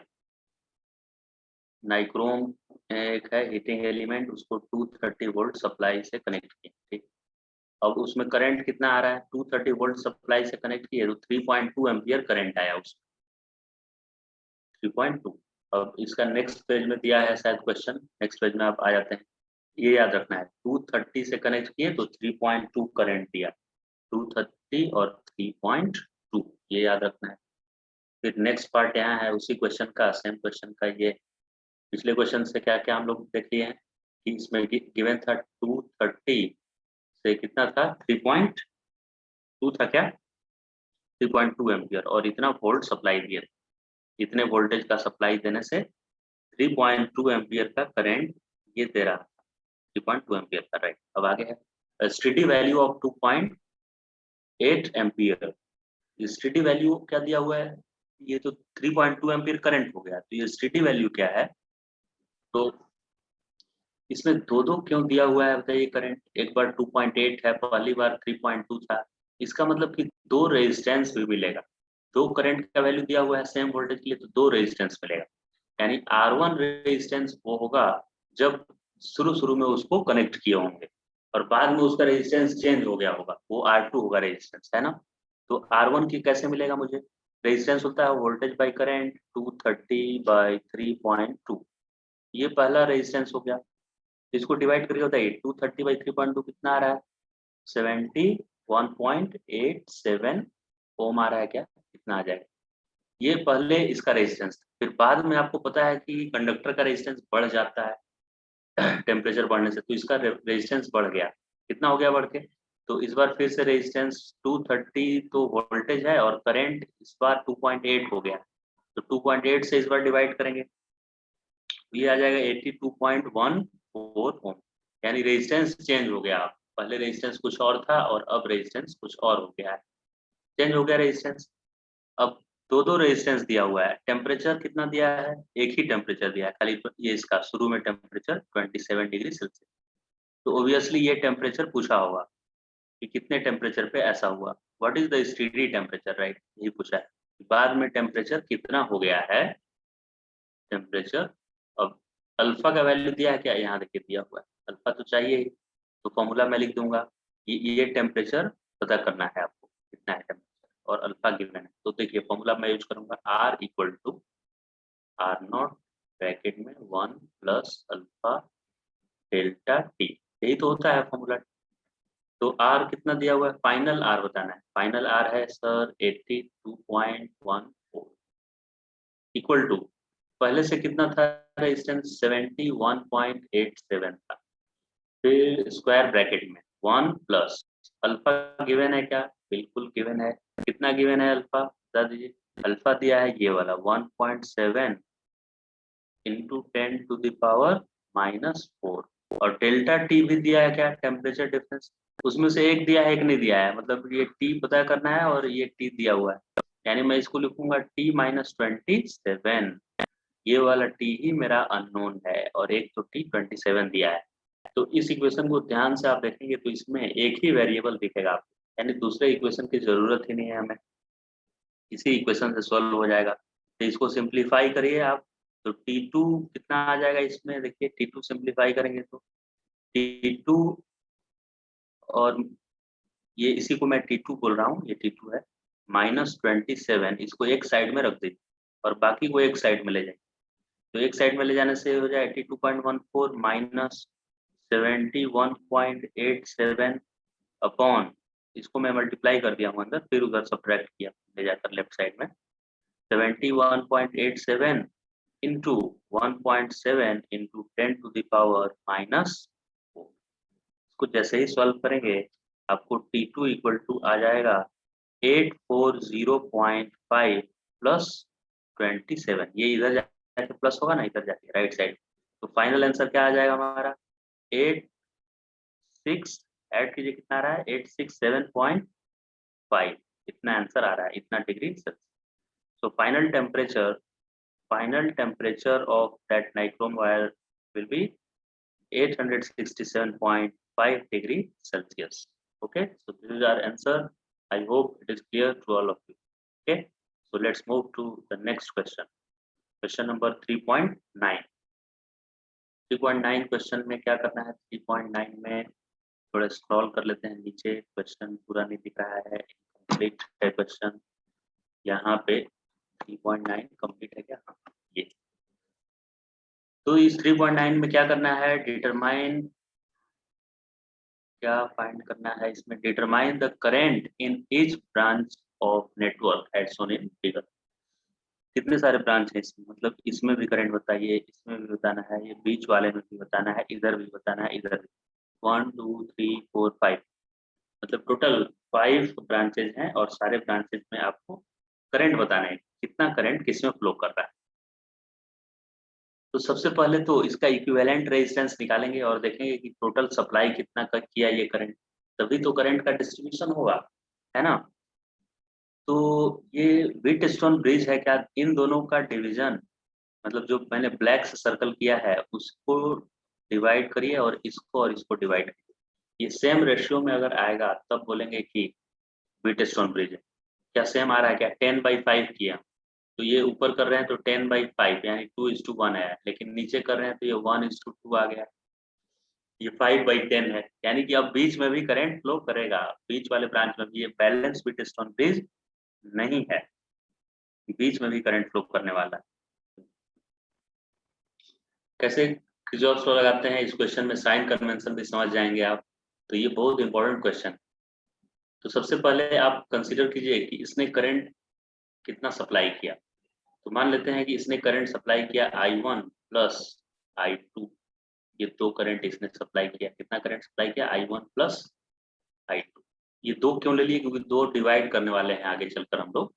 Nichrome एक है हीटिंग एलिमेंट, उसको 230 वोल्ट सप्लाई से कनेक्ट किया, ठीक। अब उसमें करंट कितना आ रहा है, 230 वोल्ट सप्लाई से कनेक्ट किए तो 3.2 एम्पियर करंट आया उसमें, 3.2। अब इसका नेक्स्ट पेज में दिया है शायद क्वेश्चन, नेक्स्ट पेज में आप आ जाते हैं। ये याद रखना है, 230 से कनेक्ट किए तो 3.2 करंट दिया, 230 और 3.2 ये याद रखना है। फिर नेक्स्ट पार्ट यहाँ है उसी क्वेश्चन का, सेम क्वेश्चन का। ये पिछले क्वेश्चन से क्या क्या हम लोग देख लिए हैं कि इसमें गिवन था 230 से कितना था, 3.2 था क्या, 3.2 एम्पियर, और इतना वोल्ट सप्लाई दिए, इतने वोल्टेज का सप्लाई देने से 3.2 एम्पियर का करंट ये दे रहा था, 3.2 एम्पियर का, राइट। अब आगे है steady value of 2.8 ampere. Steady value क्या दिया हुआ है, ये तो 3.2 एम्पियर करंट हो गया, तो ये स्टेडी वैल्यू क्या है। तो इसमें दो दो क्यों दिया हुआ है बताइए करंट, एक बार 2.8 है, पहली बार 3.2 था। इसका मतलब कि दो रेजिस्टेंस भी मिलेगा, दो करंट का वैल्यू दिया हुआ है सेम वोल्टेज के लिए, तो दो रेजिस्टेंस मिलेगा। यानी R1 रेजिस्टेंस वो होगा जब शुरू में उसको कनेक्ट किए होंगे और बाद में उसका रेजिस्टेंस चेंज हो गया होगा, वो R2 होगा रेजिस्टेंस, है ना। तो R1 की कैसे मिलेगा मुझे, रेजिस्टेंस होता है वोल्टेज बाई करंट 230/3.2, ये पहला रेजिस्टेंस हो गया। इसको डिवाइड करके होता है 230/3.2 कितना आ रहा है, 71.87 ओम आ रहा है क्या, कितना आ जाएगा। ये पहले इसका रेजिस्टेंस, फिर बाद में आपको पता है कि कंडक्टर का रेजिस्टेंस बढ़ जाता है टेम्परेचर बढ़ने से, तो इसका रेजिस्टेंस बढ़ गया, कितना हो गया बढ़ के। तो इस बार फिर से रेजिस्टेंस 230 तो वोल्टेज है और करंट इस बार 2.8 हो गया, तो 2.8 से इस बार डिवाइड करेंगे, ये आ जाएगा 82.14 ओम। यानी रेजिस्टेंस चेंज हो गया, पहले रेजिस्टेंस कुछ और था और अब रेजिस्टेंस कुछ और हो गया है, चेंज हो गया रेजिस्टेंस। अब दो दो रेजिस्टेंस दिया हुआ है, टेम्परेचर कितना दिया है, एक ही टेम्परेचर दिया है खाली, ये इसका शुरू में टेम्परेचर 27 डिग्री सेल्सियस। तो ऑब्वियसली ये टेम्परेचर पूछा होगा कि कितने टेम्परेचर पे ऐसा हुआ, what is the steady temperature, right, यही पूछा है। बाद में टेम्परेचर कितना हो गया है, टेम्परेचर। अब अल्फा का वैल्यू दिया है क्या, यहाँ देखिए दिया हुआ है, अल्फा तो चाहिए ही, तो फॉर्मूला मैं लिख दूंगा, ये टेम्परेचर पता करना है आपको कितना है टेम्परेचर और अल्फा गिवन है। तो देखिए फॉर्मूला मैं यूज करूंगा, R equal to R naught bracket में 1 प्लस अल्फा डेल्टा टी, यही तो होता है फॉर्मूला। तो R कितना दिया हुआ है, फाइनल R बताना है, फाइनल R है सर 82.14 इक्वल टू, पहले से कितना था रेजिस्टेंस 71.87 था, फिर स्क्वायर ब्रैकेट में 1 प्लस अल्फा गिवन है क्या? बिल्कुल गिवन है। कितना गिवन है अल्फा बता दीजिए। अल्फा दिया है ये वाला 1.7 इंटू 10⁻⁻⁴ और डेल्टा टी भी दिया है क्या? Temperature difference. उसमें से एक दिया है एक नहीं दिया है, मतलब ये टी पता करना है और ये टी दिया हुआ है, यानी मैं इसको लिखूंगा T-27। ये वाला टी ही मेरा अननोन है और एक तो T-27 दिया है। तो इस इक्वेशन को ध्यान से आप देखेंगे तो इसमें एक ही वेरिएबल दिखेगा आपको, यानी दूसरे इक्वेशन की जरूरत ही नहीं है हमें, इसी इक्वेशन से सॉल्व हो जाएगा। तो इसको सिंप्लीफाई करिए आप, तो T2 कितना आ जाएगा इसमें? देखिए T2 सिंप्लीफाई करेंगे तो T2, और ये इसी को मैं T2 बोल रहा हूँ, ये T2 है, -27, इसको एक साइड में रख दीजिए और बाकी को एक साइड में ले जाइए। तो एक साइड में ले जाने से हो जाए 82.14 माइनस 71.87 अपॉन, इसको मैं मल्टीप्लाई कर दिया हूँ अंदर, फिर उधर सब्ट्रैक्ट किया ले जाकर लेफ्ट साइड में, 71.87 इंटू 1.7 इंटू 10⁻⁻⁴। इसको जैसे ही सॉल्व करेंगे आपको T2 इक्वल टू आ जाएगा 840.5 प्लस 27, ये इधर जाके प्लस होगा ना, इधर जाके राइट साइड। तो फाइनल आंसर क्या आ जाएगा हमारा? 86, ऐड कीजिए कितना आ रहा है, 867.5, इतना आंसर आ रहा है, इतना degree Celsius. So final temperature of that nichrome wire will be 867.5 degree Celsius. Okay, so this is our answer. I hope it is clear to all of you. Okay, so let's move to the next question. Question number 3.9. 3.9 question में क्या करना है? 3.9 में थोड़ा स्क्रॉल कर लेते हैं नीचे, क्वेश्चन पूरा नहीं दिख रहा है, इनकम्प्लीट है क्वेश्चन। यहाँ पे 3.9 कंप्लीट है क्या? हाँ, ये। तो इस 3.9 में क्या करना है? डिटरमाइन, क्या फाइंड करना है इसमें? Determine the current in each branch of network as shown in figure. कितने सारे ब्रांच है इसमें, मतलब इसमें भी करंट बताइए, इसमें भी बताना है, ये बीच वाले में भी बताना है, इधर भी बताना है, इधर भी। 1 2 3 4 5, मतलब टोटल 5 ब्रांचेज हैं और सारे ब्रांचेज में आपको करंट बताना है, कितना करंट किसमें फ्लो कर रहा है। तो सबसे पहले तो इसका इक्विवेलेंट रेजिस्टेंस निकालेंगे और देखेंगे कि टोटल सप्लाई कितना का किया ये करंट, तभी तो करंट का डिस्ट्रीब्यूशन होगा, है ना। तो ये व्हीटस्टोन ब्रिज है क्या? इन दोनों का डिवीजन, मतलब जो मैंने ब्लैक से सर्कल किया है उसको डिवाइड करिए और इसको डिवाइड करिए, ये सेम रेशियो में अगर आएगा तब बोलेंगे कि व्हीटस्टोन ब्रिज है। क्या सेम आ रहा है क्या? 10/5 किया तो ये ऊपर कर रहे हैं तो 10/5 यानी 2:1 आया, लेकिन नीचे कर रहे हैं तो ये 1:2 आ गया, ये 5/10 है, यानी कि अब बीच में भी करंट फ्लो करेगा, बीच वाले ब्रांच में भी। ये बैलेंस व्हीटस्टोन ब्रिज नहीं है, बीच में भी करंट फ्लो करने वाला है। कैसे किरचॉफ लॉ लगाते हैं इस क्वेश्चन में, साइन कन्वेंशन भी समझ जाएंगे आप, तो ये बहुत इंपॉर्टेंट क्वेश्चन। तो सबसे पहले आप कंसीडर कीजिए कि इसने करंट कितना सप्लाई किया। तो मान लेते हैं कि इसने करंट सप्लाई किया I1 प्लस I2, ये दो करंट इसने सप्लाई किया। कितना करंट सप्लाई किया? I1 plus I2। ये दो क्यों ले लिए? क्योंकि दो डिवाइड करने वाले हैं आगे चलकर हम लोग,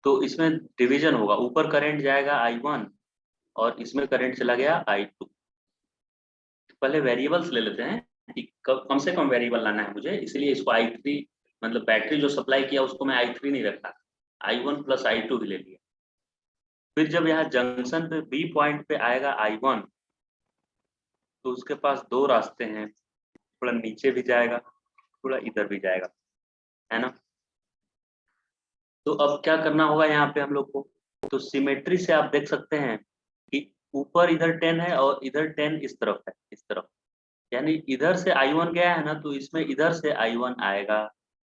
तो इसमें डिवीजन होगा, ऊपर करंट जाएगा I1 और इसमें करंट चला गया I2। पहले वेरिएबल्स ले लेते हैं कि कम से कम वेरिएबल लाना है मुझे, इसलिए इसको I3, मतलब बैटरी जो सप्लाई किया उसको मैं I3 नहीं रखा, I1 प्लस I2 ही ले लिया। फिर जब यहाँ जंक्शन पे बी पॉइंट पे आएगा I1, तो उसके पास दो रास्ते हैं, थोड़ा नीचे भी जाएगा, थोड़ा इधर भी जाएगा, है ना। तो अब क्या करना होगा यहाँ पे हम लोग को? तो सिमेट्री से आप देख सकते हैं कि ऊपर इधर 10 है और इधर 10 इस तरफ है, इस तरफ, यानी इधर से I1 गया है ना, तो इसमें इधर से I1 आएगा।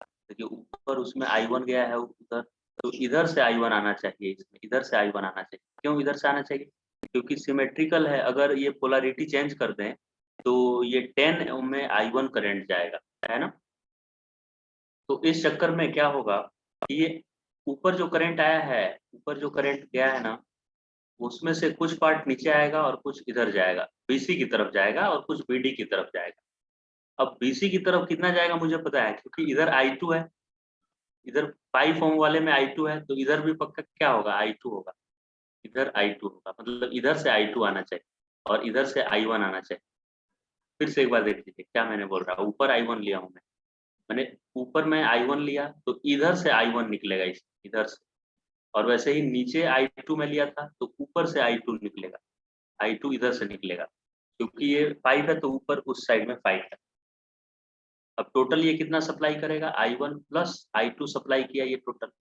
देखिए ऊपर उसमें I1 गया है उधर, तो इधर से I1 आना चाहिए, इसमें इधर से I1 आना चाहिए। क्यों इधर से आना चाहिए? क्योंकि सिमेट्रिकल है, अगर ये पोलैरिटी चेंज कर दें तो ये 10 में I1 करंट जाएगा, है ना। तो इस चक्कर में क्या होगा कि ये ऊपर जो करंट आया है, ऊपर जो करंट गया है ना, उसमें से कुछ पार्ट नीचे आएगा और कुछ इधर जाएगा, BC की तरफ जाएगा और कुछ BD की तरफ जाएगा। अब BC की तरफ कितना जाएगा मुझे पता है, क्योंकि इधर I2 है, इधर 5 ओम वाले में I2 है, तो इधर भी पक्का क्या होगा, I2 होगा, इधर I2 होगा, मतलब इधर से I2 आना चाहिए और इधर से I1 आना चाहिए। फिर से एक बार देख लीजिए क्या मैंने बोल रहा हूँ, ऊपर I1 लिया हूँ मैंने ऊपर में I1 लिया तो इधर से I1 निकलेगा, इस इधर से, और वैसे ही नीचे I2 में लिया था तो ऊपर से I2 निकलेगा, I2 इधर से निकलेगा, क्योंकि ये 5 है तो ऊपर उस साइड में 5 है। अब टोटल ये कितना सप्लाई करेगा, I1 प्लस I2 सप्लाई किया ये टोटल।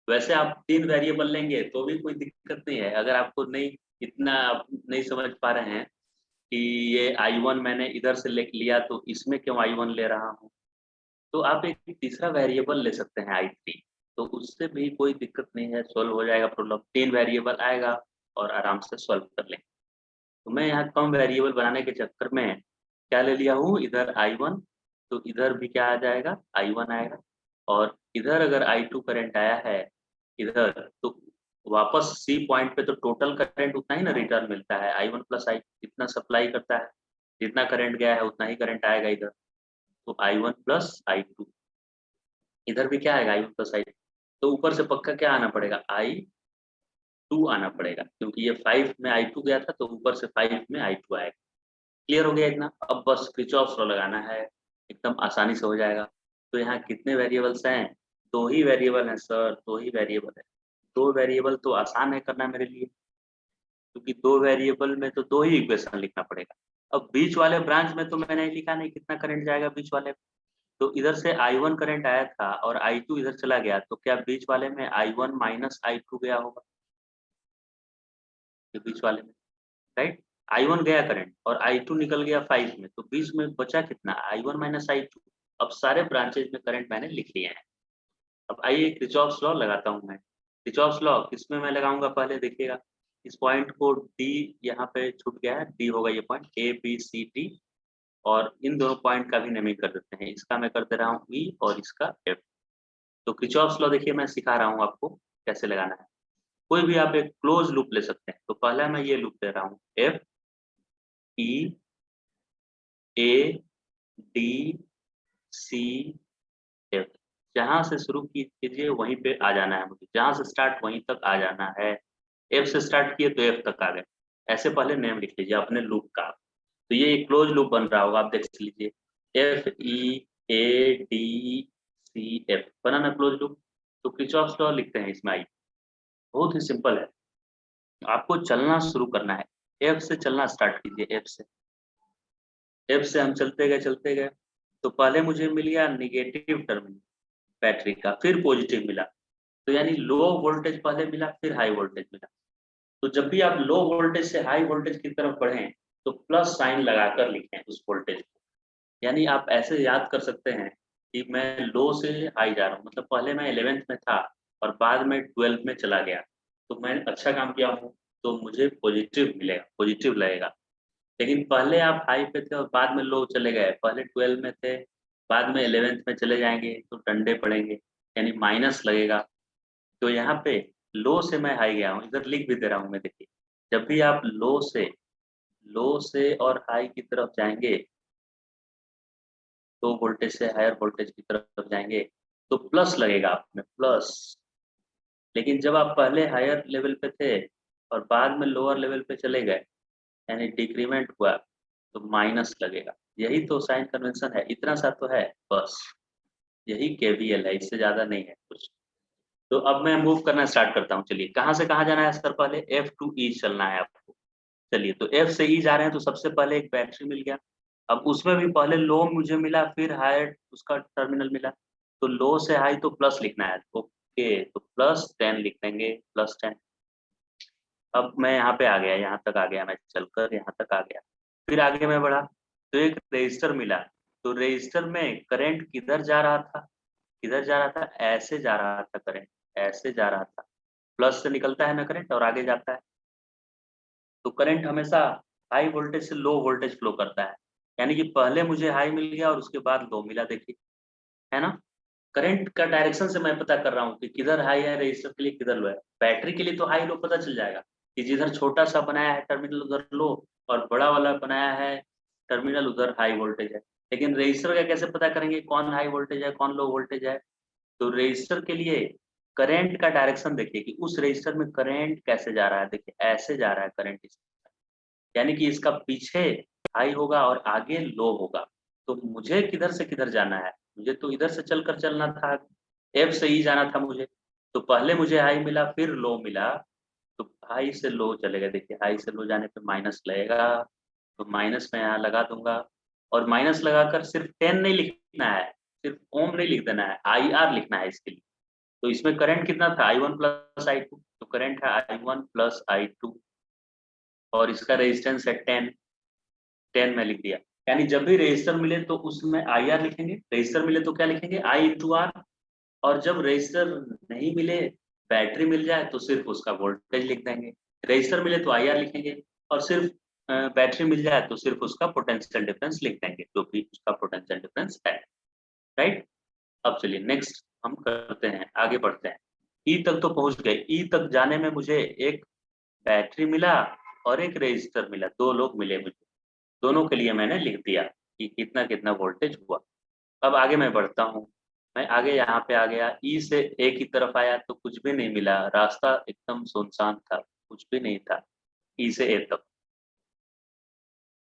वैसे आप 3 वेरिएबल लेंगे तो भी कोई दिक्कत नहीं है, अगर आपको नहीं इतना आप नहीं समझ पा रहे हैं कि ये I1 मैंने इधर से लिया तो इसमें क्यों I1 ले रहा हूँ, तो आप एक तीसरा वेरिएबल ले सकते हैं I3, तो उससे भी कोई दिक्कत नहीं है, सॉल्व हो जाएगा प्रॉब्लम। 3 वेरिएबल आएगा और आराम से सॉल्व कर लेंगे। तो मैं यहाँ कम वेरिएबल बनाने के चक्कर में क्या ले लिया हूँ, इधर I1, तो इधर भी क्या आ जाएगा, I1 आएगा, और इधर अगर I2 करंट आया है इधर, तो वापस C पॉइंट पे तो टोटल करंट उतना ही ना रिटर्न मिलता है, I1 प्लस I इतना सप्लाई करता है, जितना करंट गया है उतना ही करंट आएगा इधर, तो I1 प्लस I2, इधर भी क्या आएगा, I1 प्लस I2, तो ऊपर से पक्का क्या आना पड़ेगा, I2 आना पड़ेगा, क्योंकि ये 5 में I2 गया था तो ऊपर से 5 में I2 आएगा। क्लियर हो गया इतना? अब बस किरचॉफ लॉ लगाना है, एकदम आसानी से हो जाएगा। तो यहाँ कितने वेरिएबल्स हैं, 2 ही वेरिएबल हैं सर, 2 ही वेरिएबल है। 2 वेरिएबल तो आसान है करना मेरे लिए, क्योंकि 2 वेरिएबल में तो 2 ही इक्वेशन लिखना पड़ेगा। अब बीच वाले ब्रांच में तो मैंने लिखा नहीं कितना करंट जाएगा बीच वाले में, तो इधर से I1 करंट आया था और I2 इधर चला गया, तो क्या बीच वाले में I1 माइनस I2 गया होगा, ये बीच वाले में, राइट? I1 गया करंट और I2 निकल गया 5 में, तो बीच में बचा कितना, I1 माइनस I2। अब सारे ब्रांचेज में करंट मैंने लिख लिए हैं। अब आइए किरचॉफ्स लॉ लगाता हूँ मैं। किरचॉफ्स लॉ किसमें मैं लगाऊंगा, पहले देखिएगा, इस पॉइंट को D यहाँ पे छूट गया है, D होगा ये पॉइंट ABCD, और इन दोनों पॉइंट का भी नेमिंग कर देते हैं, इसका मैं कर दे रहा हूँ E और इसका F। तो किरचॉफ्स लॉ देखिए मैं सिखा रहा हूँ आपको कैसे लगाना है। कोई भी आप एक क्लोज लूप ले सकते हैं, तो पहला मैं ये लूप ले रहा हूँ, F E A D C F, जहां से शुरू कीजिए वहीं पे आ जाना है मुझे, जहां से स्टार्ट वहीं तक आ जाना है। F से स्टार्ट किए तो F तक आ गए, ऐसे पहले नेम लिख लीजिए अपने लूप का। तो ये एक क्लोज लूप बन रहा होगा, आप देख लीजिए, FEADCF बना ना क्लोज लूप। तो किरचॉफ लॉ लिखते हैं इसमें, आई बहुत ही सिंपल है, आपको चलना शुरू करना है, F से चलना स्टार्ट कीजिए, F से हम चलते गए, तो पहले मुझे मिल गया निगेटिव टर्मिनल बैटरी का, फिर पॉजिटिव मिला, तो यानी लो वोल्टेज पहले मिला फिर हाई वोल्टेज मिला। तो जब भी आप लो वोल्टेज से हाई वोल्टेज की तरफ बढ़ें तो प्लस साइन लगाकर लिखें उस वोल्टेज को, यानी आप ऐसे याद कर सकते हैं कि मैं लो से हाई जा रहा हूँ, मतलब पहले मैं 11th में था और बाद में 12th में चला गया, तो मैं अच्छा काम किया हूँ तो मुझे पॉजिटिव मिलेगा, पॉजिटिव लगेगा। लेकिन पहले आप हाई पे थे और बाद में लो चले गए, पहले 12 में थे बाद में 11th में चले जाएंगे तो डंडे पड़ेंगे, यानी माइनस लगेगा। तो यहाँ पे लो से मैं हाई गया हूँ, इधर लिख भी दे रहा हूँ मैं, देखिए, जब भी आप लो से और हाई की तरफ जाएंगे, तो वोल्टेज से हायर वोल्टेज की तरफ जाएंगे तो प्लस लगेगा आप में, प्लस। लेकिन जब आप पहले हायर लेवल पे थे और बाद में लोअर लेवल पे चले गए, यानी डिक्रीमेंट हुआ, तो माइनस लगेगा। यही तो साइन कन्वेंशन है, इतना सा तो है बस, यही केवीएल है, इससे ज्यादा नहीं है कुछ। तो अब मैं मूव करना स्टार्ट करता हूँ, चलिए कहाँ से कहाँ जाना है सर, पहले F to E चलना है आपको। चलिए तो F से E जा रहे हैं, तो सबसे पहले एक बैटरी मिल गया, अब उसमें भी पहले लो मुझे मिला फिर हाई उसका टर्मिनल मिला, तो लो से हाई तो प्लस लिखना है, ओके, तो +10 लिख देंगे, +10। अब मैं यहाँ पे आ गया, यहाँ तक आ गया, मैं चलकर यहाँ तक आ गया, फिर आगे मैं बढ़ा तो एक रेजिस्टर मिला, तो रेजिस्टर में करंट किधर जा रहा था, किधर जा रहा था, ऐसे जा रहा था करंट, ऐसे जा रहा था, प्लस से निकलता है ना करंट और आगे जाता है, तो करंट हमेशा हाई वोल्टेज से लो वोल्टेज फ्लो करता है, यानी कि पहले मुझे हाई मिल गया और उसके बाद लो मिला, देखिए, है ना। करंट का डायरेक्शन से मैं पता कर रहा हूँ कि किधर हाई है रेजिस्टर के लिए, किधर लो है। बैटरी के लिए तो हाई लो पता चल जाएगा कि जिधर छोटा सा बनाया है टर्मिनल उधर लो और बड़ा वाला बनाया है टर्मिनल उधर हाई वोल्टेज है, लेकिन रजिस्टर का कैसे पता करेंगे कौन हाई वोल्टेज है कौन लो वोल्टेज है? तो रजिस्टर के लिए करंट का डायरेक्शन देखिए कि उस रजिस्टर में करंट कैसे जा रहा है। देखिए ऐसे जा रहा है करंट, यानी कि इसका पीछे हाई होगा और आगे लो होगा। तो मुझे किधर से किधर जाना है? मुझे तो इधर से चलकर चलना था, एफ से ई जाना था मुझे। तो पहले मुझे हाई मिला फिर लो मिला, तो हाई से लो चलेगा। देखिए हाई से लो जाने पे माइनस लगेगा, तो माइनस में यहाँ लगा दूंगा। और माइनस लगाकर सिर्फ 10 नहीं लिखना है, सिर्फ ओम नहीं लिख देना है, आई आर लिखना है इसके लिए। तो इसमें करंट कितना था I1 प्लस I2, तो करंट है I1 प्लस I2 और इसका रेजिस्टेंस है 10 में लिख दिया। यानी जब भी रेजिस्टर मिले तो उसमें आई आर लिखेंगे, रेजिस्टर मिले तो क्या लिखेंगे I इंटू आर। और जब रेजिस्टर नहीं मिले, बैटरी मिल जाए तो सिर्फ उसका वोल्टेज लिख देंगे। रेजिस्टर मिले तो आई आर लिखेंगे और सिर्फ बैटरी मिल जाए तो सिर्फ उसका पोटेंशियल डिफरेंस लिख देंगे, जो भी उसका पोटेंशियल डिफरेंस है। राइट। अब चलिए नेक्स्ट हम करते हैं, आगे बढ़ते हैं। ई तक तो पहुंच गए। ई तक जाने में मुझे एक बैटरी मिला और एक रेजिस्टर मिला, दो लोग मिले मुझे। दोनों के लिए मैंने लिख दिया कि कितना कितना वोल्टेज हुआ। अब आगे मैं बढ़ता हूँ। मैं आगे यहाँ पे आ गया, ई से ए की तरफ आया तो कुछ भी नहीं मिला, रास्ता एकदम सुनसान था, कुछ भी नहीं था। ई से ए तक,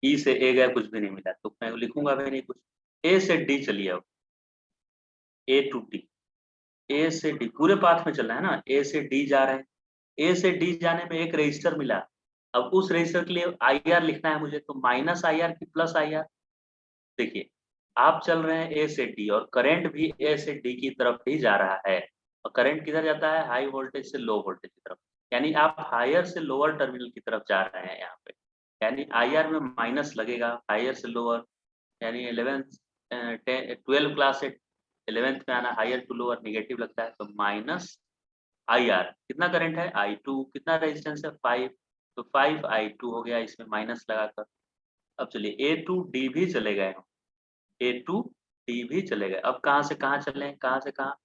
ई से ए गया, कुछ भी नहीं मिला, तो मैं लिखूंगा भी नहीं कुछ। ए से डी चलिए, अब ए टू डी, ए से डी पूरे पाथ में चलना है ना, ए से डी जा रहे हैं। ए से डी जाने में एक रजिस्टर मिला। अब उस रजिस्टर के लिए आई आर लिखना है मुझे, तो माइनस आई आर की प्लस आई आर। देखिए आप चल रहे हैं ए से डी और करंट भी ए से डी की तरफ ही जा रहा है। और करंट किधर जाता है? हाई वोल्टेज से लो वोल्टेज की तरफ। यानी आप हायर से लोअर टर्मिनल की तरफ जा रहे हैं यहाँ पे। यानी आई आर में माइनस लगेगा, हायर से लोअर। यानी 11th 12 क्लास से 11th में आना, हायर टू लोअर नेगेटिव लगता है, तो माइनस आई आर। कितना करंट है? I2। कितना रेजिस्टेंस है? 5। तो 5I2 हो गया इसमें माइनस लगाकर। अब चलिए ए टू डी भी चले गए हम, ए टू डी भी चले गए। अब कहाँ से कहाँ चले, कहाँ से कहाँ?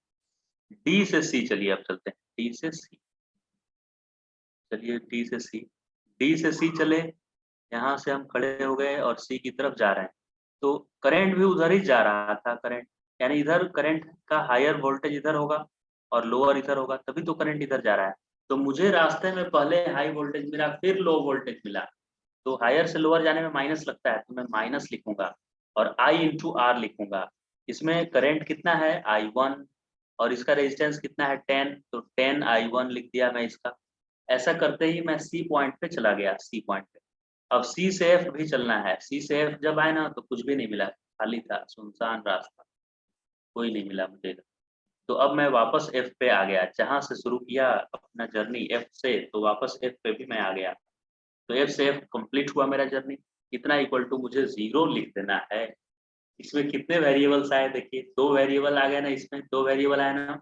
डी से सी चलिए, अब चलते हैं डी से सी। चलिए डी से सी, डी से सी चले। यहाँ से हम खड़े हो गए और सी की तरफ जा रहे हैं। तो करंट भी उधर ही जा रहा था, करंट यानी इधर करंट का हायर वोल्टेज इधर होगा और लोअर इधर होगा, तभी तो करंट इधर जा रहा है। तो मुझे रास्ते में पहले हाई वोल्टेज मिला फिर लो वोल्टेज मिला, तो हायर से लोअर जाने में माइनस लगता है, तो मैं माइनस लिखूंगा और I इंटू आर लिखूंगा। इसमें करंट कितना है? I1 और इसका रेजिस्टेंस कितना है? 10, तो 10I1 लिख दिया मैं इसका। ऐसा करते ही मैं सी पॉइंट पे चला गया, सी पॉइंट पे। अब सी से एफ भी चलना है। सी से एफ जब आए ना तो कुछ भी नहीं मिला, खाली था, सुनसान रास्ता, कोई नहीं मिला मुझे। तो अब मैं वापस एफ पे आ गया, जहां से शुरू किया अपना जर्नी एफ से, तो वापस एफ पे भी मैं आ गया। तो एफ से एफ कंप्लीट हुआ मेरा जर्नी। कितना इक्वल टू मुझे 0 लिख देना है। इसमें कितने वेरिएबल्स आए? देखिए 2 वेरिएबल आ गए ना, इसमें 2 वेरिएबल आए ना,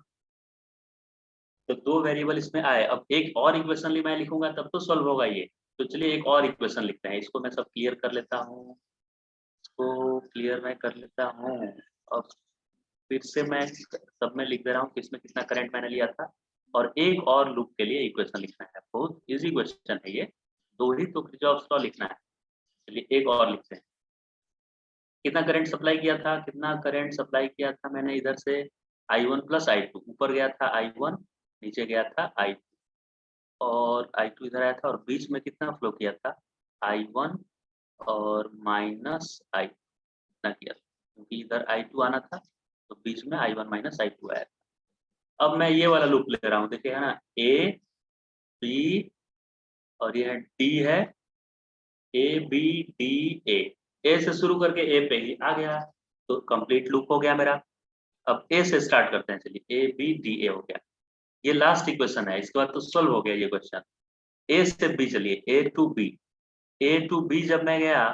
तो 2 वेरिएबल इसमें आए। अब एक और इक्वेशन मैं लिखूंगा तब तो सॉल्व होगा ये। तो चलिए एक और इक्वेशन लिखते हैं, इसको मैं सब क्लियर कर लेता हूँ, इसको क्लियर मैं कर लेता हूँ। अब फिर से मैं सब में लिख दे रहा हूँ कि इसमें कितना करंट मैंने लिया था। और एक और लूप के लिए इक्वेशन लिखना है, बहुत इजी क्वेश्चन है ये, 2 ही तो किरचॉफ लॉ लिखना है। चलिए एक और लिखते हैं। कितना करंट सप्लाई किया था, कितना करंट सप्लाई किया था मैंने इधर से? I1 प्लस I2, ऊपर गया था I1, नीचे गया था I2, और I2 इधर आया था और बीच में कितना फ्लो किया था? I1 और माइनस I कितना किया था, क्योंकि इधर I2 आना था तो बीच में I1 माइनस I2 आया था। अब मैं ये वाला लूप ले रहा हूँ, देखिए है ना, A B और ये D है, A B D A से शुरू करके A पे ही आ गया, तो कंप्लीट लूप हो गया मेरा। अब ए से स्टार्ट करते हैं, चलिए ए बी डी ए हो गया, ये लास्ट इक्वेशन है, इसके बाद तो सॉल्व हो गया ये क्वेश्चन। ए से बी चलिए, A to B. A to B जब मैं गया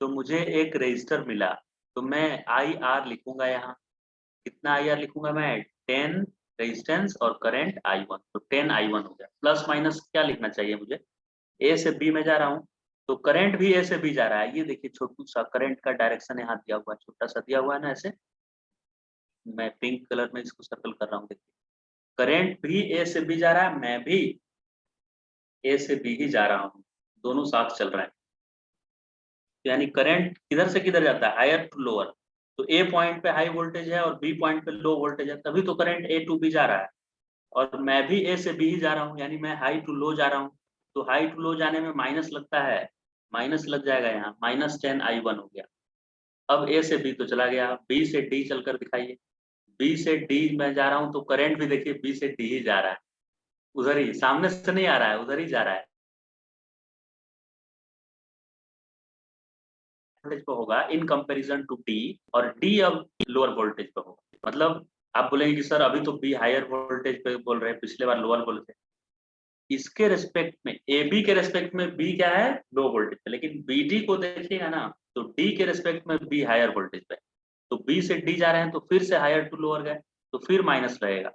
तो मुझे एक रजिस्टर मिला, तो मैं आई आर लिखूंगा यहाँ। कितना आई आर लिखूंगा मैं? 10 रेजिस्टेंस और करंट I1, तो 10I1 हो गया। प्लस माइनस क्या लिखना चाहिए मुझे? ए से बी में जा रहा हूँ तो करंट भी ए से बी जा रहा है। ये देखिए छोटू सा करंट का डायरेक्शन यहाँ दिया हुआ है, छोटा सा दिया हुआ है ना ऐसे, मैं पिंक कलर में इसको सर्कल कर रहा हूँ। देखिए करंट भी ए से बी जा रहा है, मैं भी ए से बी ही जा रहा हूँ, दोनों साथ चल रहे हैं। यानी करंट किधर से किधर जाता है? Higher to lower. तो ए पॉइंट पे हाई वोल्टेज है और बी पॉइंट पे लो वोल्टेज है, तभी तो करंट ए टू बी जा रहा है, और मैं भी ए से बी ही जा रहा हूँ, यानी मैं हाई टू लो जा रहा हूँ। तो हाई टू लो जाने में माइनस लगता है, माइनस लग जाएगा यहाँ, -10I1 हो गया। अब ए से बी तो चला गया, बी से डी चलकर दिखाइए। बी से डी मैं जा रहा हूँ तो करंट भी देखिए बी से डी ही जा रहा है, उधर ही, सामने से नहीं आ रहा है, उधर ही जा रहा है। वोल्टेज पे होगा इन कंपैरिजन टू डी, और डी अब लोअर वोल्टेज पे होगा। मतलब आप बोलेंगे कि सर अभी तो बी हायर वोल्टेज पे बोल रहे हैं, पिछले बार लोअर बोले थे। इसके रेस्पेक्ट में, ए बी के रेस्पेक्ट में बी क्या है, लो वोल्टेज पे, लेकिन बी डी को देखिएगा ना तो डी के रेस्पेक्ट में बी हायर वोल्टेज पे। तो बी से डी जा रहे हैं तो फिर से हायर टू लोअर गए, तो फिर माइनस रहेगा।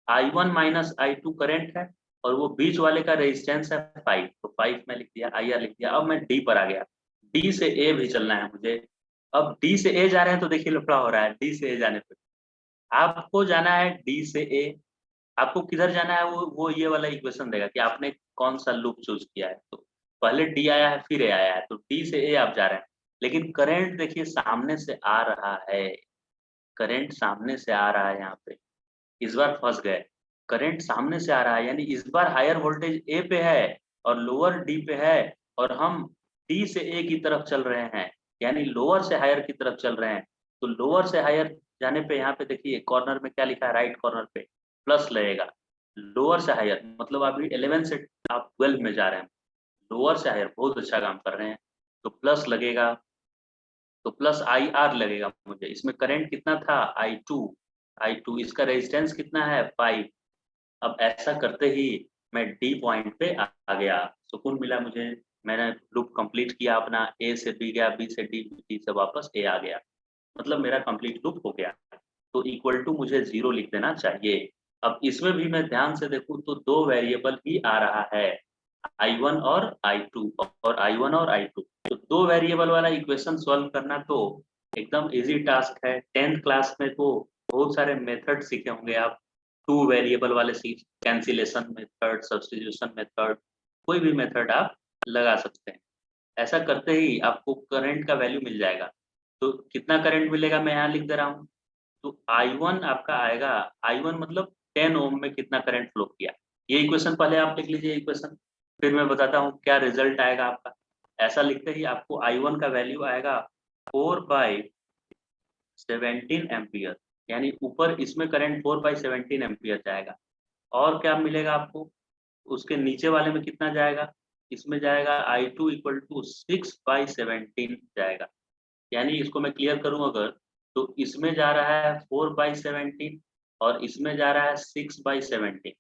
I1 माइनस I2 करंट है, और वो बीच वाले का रेजिस्टेंस है 5, तो 5 में लिख दिया, IR लिख दिया। अब मैं डी पर आ गया, डी से ए भी चलना है मुझे। अब डी से ए जा रहे हैं तो देखिए लफड़ा हो रहा है, डी से ए जाने पे आपको जाना है डी से ए। आपको किधर जाना है, वो ये वाला इक्वेशन देगा कि आपने कौन सा लूप चूज किया है। तो पहले डी आया है फिर ए आया है, तो डी से ए आप जा रहे हैं, लेकिन करंट देखिए सामने से आ रहा है, करंट सामने से आ रहा है यहाँ पे। इस बार फंस गए, करंट सामने से आ रहा है, यानी इस बार हायर वोल्टेज ए पे है और लोअर डी पे है, और हम डी से ए की तरफ चल रहे हैं, यानी लोअर से हायर की तरफ चल रहे हैं। तो लोअर से हायर जाने पे यहाँ पे देखिए कॉर्नर में क्या लिखा है, राइट कॉर्नर पे प्लस लगेगा। लोअर से हायर मतलब अभी 11 से आप 12 में जा रहे हैं, लोअर से हायर बहुत अच्छा काम कर रहे हैं, तो प्लस लगेगा। तो प्लस IR लगेगा मुझे, इसमें करंट कितना था I2, इसका रेजिस्टेंस कितना है 5। अब ऐसा करते ही मैं डी पॉइंट पे आ गया, सुकून मिला मुझे। मैंने लूप कंप्लीट किया अपना, ए से बी गया, बी से डी, डी से वापस ए आ गया, मतलब मेरा कंप्लीट लूप हो गया। तो इक्वल टू मुझे 0 लिख देना चाहिए। अब इसमें भी मैं ध्यान से देखूं तो दो वेरिएबल ही आ रहा है, I1 और I2, और I1 और I2। तो दो वेरिएबल वाला इक्वेशन सॉल्व करना तो एकदम इजी टास्क है। 10th क्लास में तो बहुत सारे मेथड सीखे होंगे आप, टू वेरिएबल वाले सीख, कैंसिलेशन मेथड, सब्स्टिट्यूशन मेथड, कोई भी मेथड आप लगा सकते हैं। ऐसा करते ही आपको करंट का वैल्यू मिल जाएगा। तो कितना करंट मिलेगा मैं यहाँ लिख दे रहा हूँ। तो I1 आपका आएगा, I1 मतलब 10 ओम में कितना करंट फ्लो किया। ये इक्वेशन पहले आप लिख लीजिए इक्वेशन, फिर मैं बताता हूँ क्या रिजल्ट आएगा आपका। ऐसा लिखते ही आपको I1 का वैल्यू आएगा 4/17 एम्पियर, यानी ऊपर इसमें करंट 4/17 एम्पियर जाएगा। और क्या मिलेगा आपको, उसके नीचे वाले में कितना जाएगा, इसमें जाएगा I2 इक्वल टू 6/17 जाएगा। यानी इसको मैं क्लियर करूं अगर, तो इसमें जा रहा है 4/17 और इसमें जा रहा है 6/17।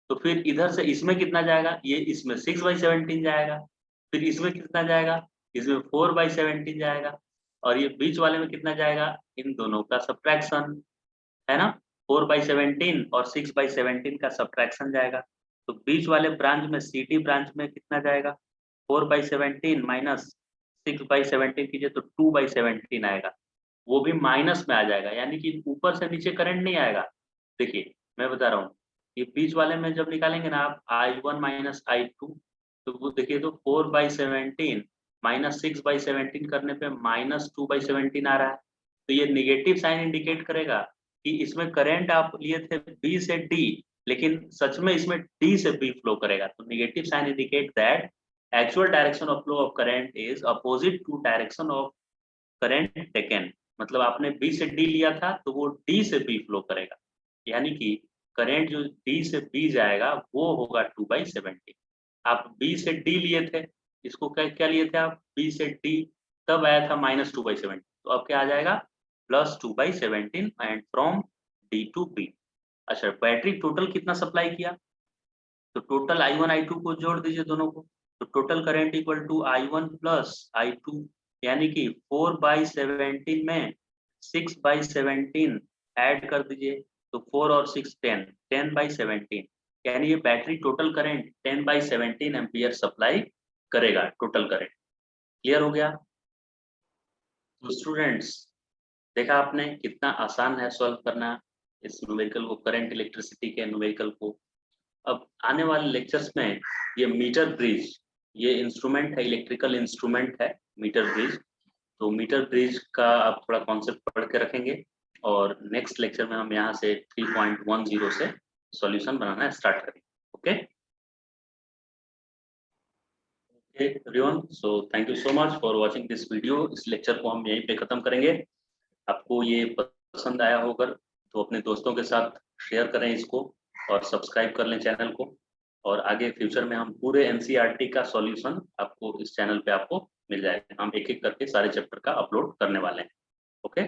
तो फिर इधर से इसमें कितना जाएगा, ये इसमें 6/17 जाएगा, फिर इसमें कितना जाएगा, इसमें 4/17 जाएगा, और ये बीच वाले में कितना जाएगा, इन दोनों का सब्ट्रैक्शन है ना, 4/17 और 6/17 का सब्ट्रैक्शन जाएगा। तो बीच वाले ब्रांच में, सिटी ब्रांच में कितना जाएगा, 4/17 माइनस 6/17 कीजिए तो 2/17 आएगा, वो भी माइनस में आ जाएगा, यानी कि ऊपर से नीचे करंट नहीं आएगा। देखिए मैं बता रहा हूँ, ये बीच वाले में जब निकालेंगे ना आप I1 माइनस I2, तो वो देखिए तो 4/17 माइनस 6/17 करने पे -2/17 आ रहा है। तो ये निगेटिव साइन इंडिकेट करेगा कि इसमें करंट आप लिए थे बी से डी, लेकिन सच में इसमें डी से बी फ्लो करेगा। तो negative sign indicate that actual direction of flow of current is opposite to direction of current taken. मतलब आपने बी से डी लिया था तो वो डी से बी फ्लो करेगा, यानी कि करंट जो डी से बी जाएगा वो होगा 2/17। आप बी से डी लिए थे, इसको क्या क्या लिए थे आप, बी से डी, तब आया था -2/17, तो अब क्या आ जाएगा +2/17 and from D to B. अच्छा बैटरी टोटल कितना सप्लाई किया, तो टोटल I1 I2 को जोड़ दीजिए दोनों को, तो total current equal to I1 plus I2, यानी कि 4/17 में 6/17 ऐड कर दीजिए, तो 4 और 6 10/17, यानी ये battery total current 10/17 ampere supply करेगा टोटल करंट। क्लियर हो गया। तो स्टूडेंट्स देखा आपने कितना आसान है सॉल्व करना इस न्यूमेरिकल को, करंट इलेक्ट्रिसिटी के न्यूमेरिकल को। अब आने वाले लेक्चर्स में ये मीटर ब्रिज, ये इंस्ट्रूमेंट है, इलेक्ट्रिकल इंस्ट्रूमेंट है मीटर ब्रिज, तो मीटर ब्रिज का आप थोड़ा कॉन्सेप्ट पढ़ के रखेंगे और नेक्स्ट लेक्चर में हम यहाँ से 3.10 से सॉल्यूशन बनाना स्टार्ट करेंगे। Okay everyone, so thank you so much for watching this video. इस लेक्चर को हम यहीं पे खत्म करेंगे। आपको ये पसंद आया होगा तो अपने दोस्तों के साथ शेयर करें इसको और सब्सक्राइब कर लें चैनल को। और आगे फ्यूचर में हम पूरे एनसीईआरटी का सॉल्यूशन आपको इस चैनल पे आपको मिल जाएगा। हम एक एक करके सारे चैप्टर का अपलोड करने वाले हैं। ओके।